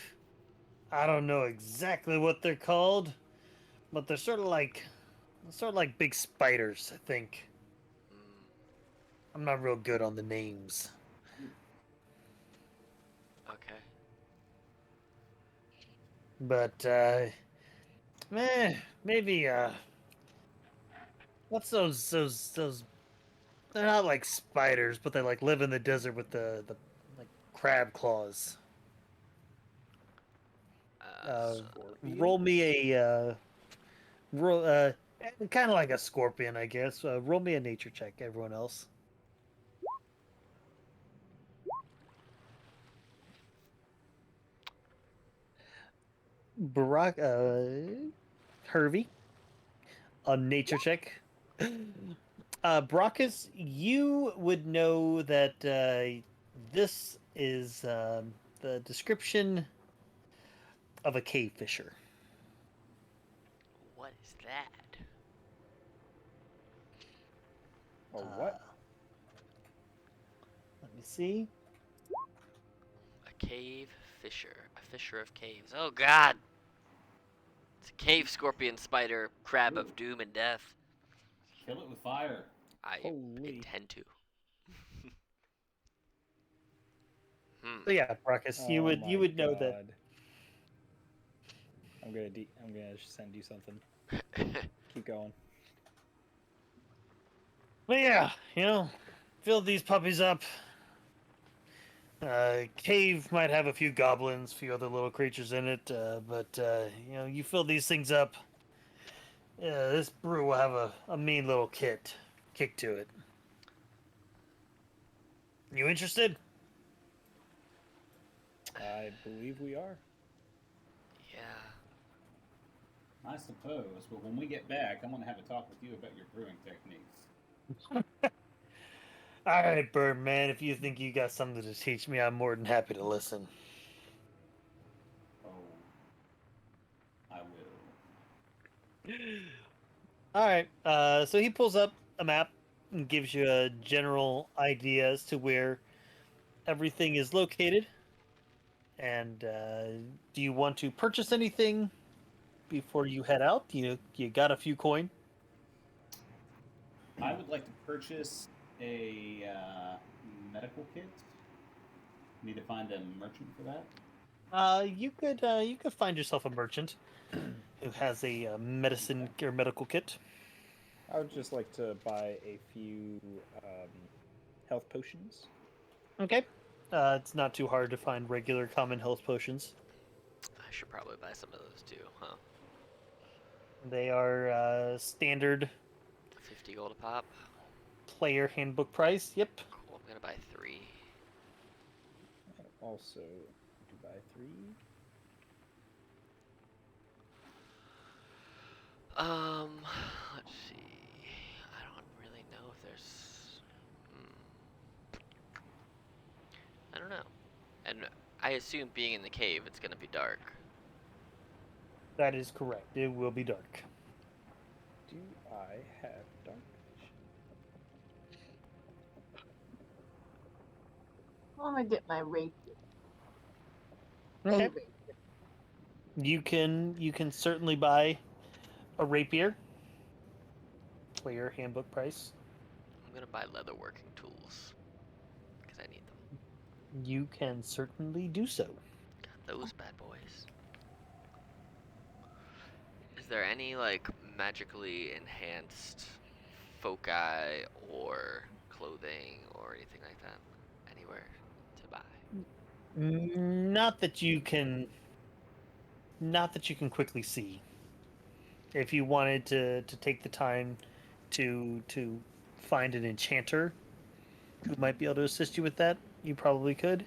I don't know exactly what they're called, but they're sort of like big spiders, I think. Mm, I'm not real good on the names. okay. But maybe what's those they're not like spiders, but they like live in the desert with the like crab claws. Uh, roll me a roll kind of like a scorpion, I guess. Roll me a nature check, everyone else. Barack Hervey, a nature check. Brockus, you would know that this is the description of a cave fisher. What is that? Oh, what? Let me see. A cave fisher. A fisher of caves. Oh god! It's a cave scorpion spider, crab of doom and death. Kill it with fire. I Holy. intend to. Hmm. So yeah, Brockus, Oh you my would know that God. I'm gonna send you something. Keep going. But yeah, fill these puppies up. Cave might have a few goblins, a few other little creatures in it, but you fill these things up. This brew will have a mean little kick to it. You interested? I believe we are. Yeah. I suppose, but when we get back, I'm going to have a talk with you about your brewing techniques. All right, Birdman. If you think you got something to teach me, I'm more than happy to listen. Oh, I will. All right. So he pulls up a map and gives you a general idea as to where everything is located. And do you want to purchase anything before you head out? You got a few coin. I would like to purchase a medical kit. Need to find a merchant for that. You could find yourself a merchant who has a medicine or medical kit. I would just like to buy a few health potions. Okay. It's not too hard to find regular common health potions. I should probably buy some of those too, huh? They are standard 50 gold a pop. player handbook price. Yep. Cool, I'm gonna buy 3. Also, to buy 3. Let's see. I don't really know if there's. I don't know. And I assume being in the cave, it's gonna be dark. That is correct. It will be dark. Do I have dark vision? I want to get my rapier. Okay. Maybe. You can certainly buy a rapier. Player handbook price. I'm gonna buy leatherworking tools because I need them. You can certainly do so. Got those bad boys. Is there any like magically enhanced foci or clothing or anything like that anywhere to buy? Not that you can quickly see. If you wanted to take the time to find an enchanter who might be able to assist you with that, you probably could.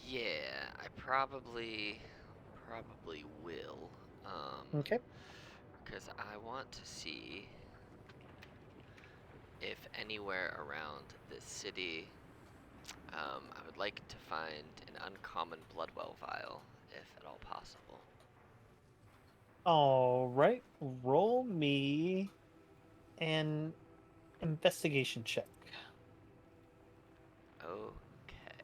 Yeah, I probably will. Okay. Because I want to see if anywhere around this city, I would like to find an uncommon Bloodwell vial, if at all possible. All right. Roll me an investigation check. Okay.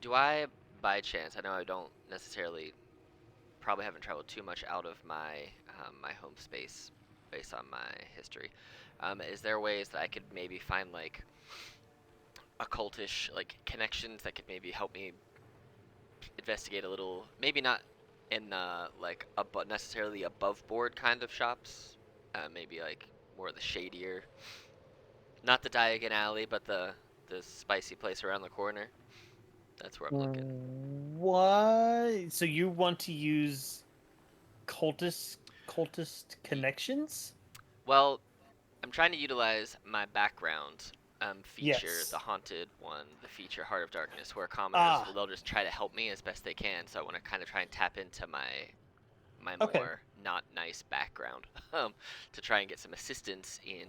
Do I, by chance, I know I don't necessarily, probably haven't traveled too much out of my my home space based on my history. Is there ways that I could maybe find like occultish like connections that could maybe help me investigate a little, maybe not in like necessarily above board kind of shops, maybe like more the shadier, not the Diagon Alley, but the spicy place around the corner. That's where I'm looking. What? So you want to use cultist connections? Well, I'm trying to utilize my background feature, Yes. the haunted one, the feature Heart of Darkness, where commoners Ah. they'll just try to help me as best they can. So I want to kind of try and tap into my Okay. more not nice background to try and get some assistance in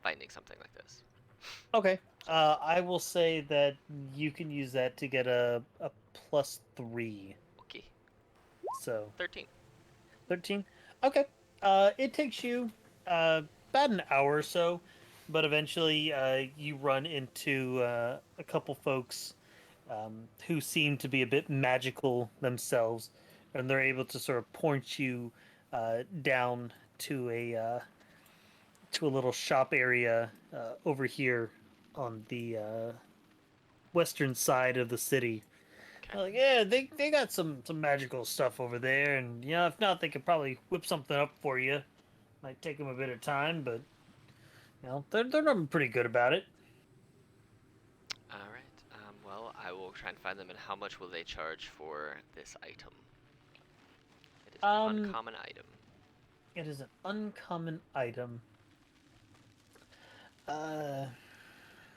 finding something like this. Okay. I will say that you can use that to get a +3. Okay, So 13. 13. Okay. It takes you about an hour or so, but eventually you run into a couple folks who seem to be a bit magical themselves, and they're able to sort of point you down to a little shop area over here on the western side of the city. Like, yeah, they got some magical stuff over there, and if not, they could probably whip something up for you. Might take them a bit of time, but they're normally pretty good about it. All right. Well, I will try and find them. And how much will they charge for this item? It is an uncommon item. It is an uncommon item.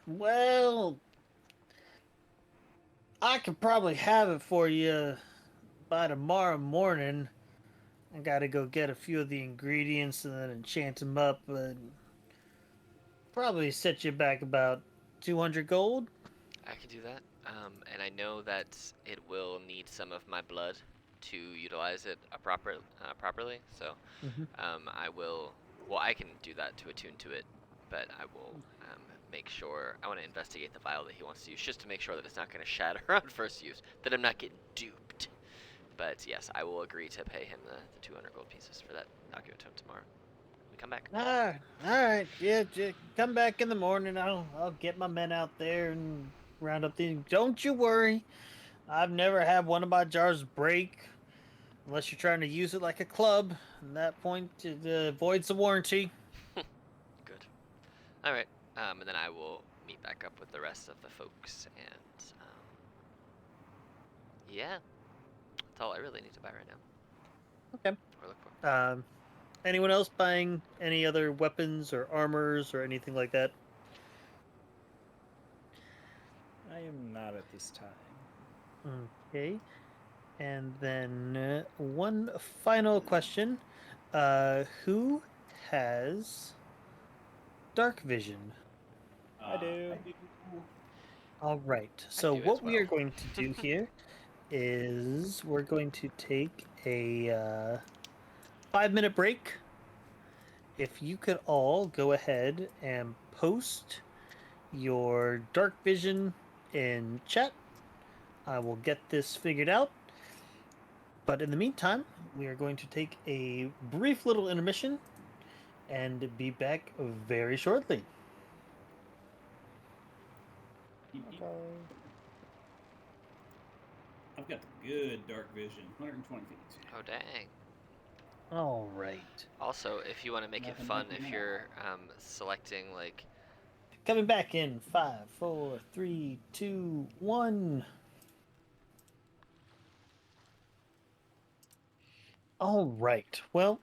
Well, I could probably have it for you by tomorrow morning. I gotta go get a few of the ingredients and then enchant them up, but probably set you back about 200 gold. I can do that. And I know that it will need some of my blood to utilize it properly. So, I will. Well, I can do that to attune to it, but I will make sure. I want to investigate the vial that he wants to use, just to make sure that it's not going to shatter on first use. That I'm not getting duped. But yes, I will agree to pay him the 200 gold pieces for that. I'll give it to him tomorrow. We come back. All right. Yeah, come back in the morning. I'll get my men out there and round up the. Don't you worry. I've never had one of my jars break, unless you're trying to use it like a club. At that point, it voids the warranty. Good. All right. And then I will meet back up with the rest of the folks, and yeah, that's all I really need to buy right now. Okay. Or look for. Anyone else buying any other weapons or armors or anything like that? I am not at this time. Okay. And then one final question. Who has dark vision? I do. All right. So do as what we are well. going to do here is we're going to take a 5-minute break. If you could all go ahead and post your dark vision in chat, I will get this figured out. But in the meantime, we are going to take a brief little intermission and be back very shortly. I've got the good dark vision, 120 feet. Oh dang. All right. Also, if you want to make it Nothing fun, like if that. you're selecting like. Coming back in 5, 4, 3, 2, 1. All right. Well,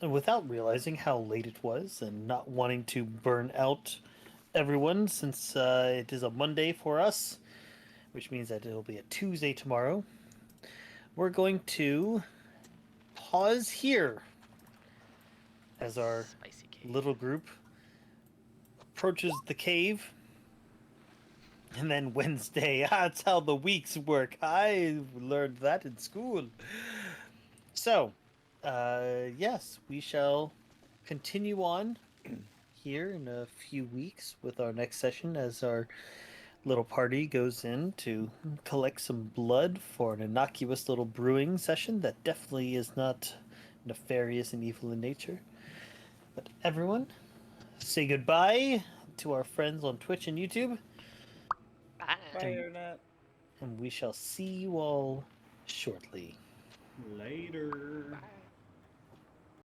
without realizing how late it was and not wanting to burn out everyone, since it is a Monday for us, which means that it'll be a Tuesday tomorrow, we're going to pause here as our Spicy cake. little group approaches the cave. And then Wednesday, that's how the weeks work. I learned that in school. So, yes, we shall continue on here in a few weeks with our next session as our little party goes in to collect some blood for an innocuous little brewing session that definitely is not nefarious and evil in nature. But everyone, say goodbye to our friends on Twitch and YouTube. Bye. Bye, Internet. And we shall see you all shortly. Later.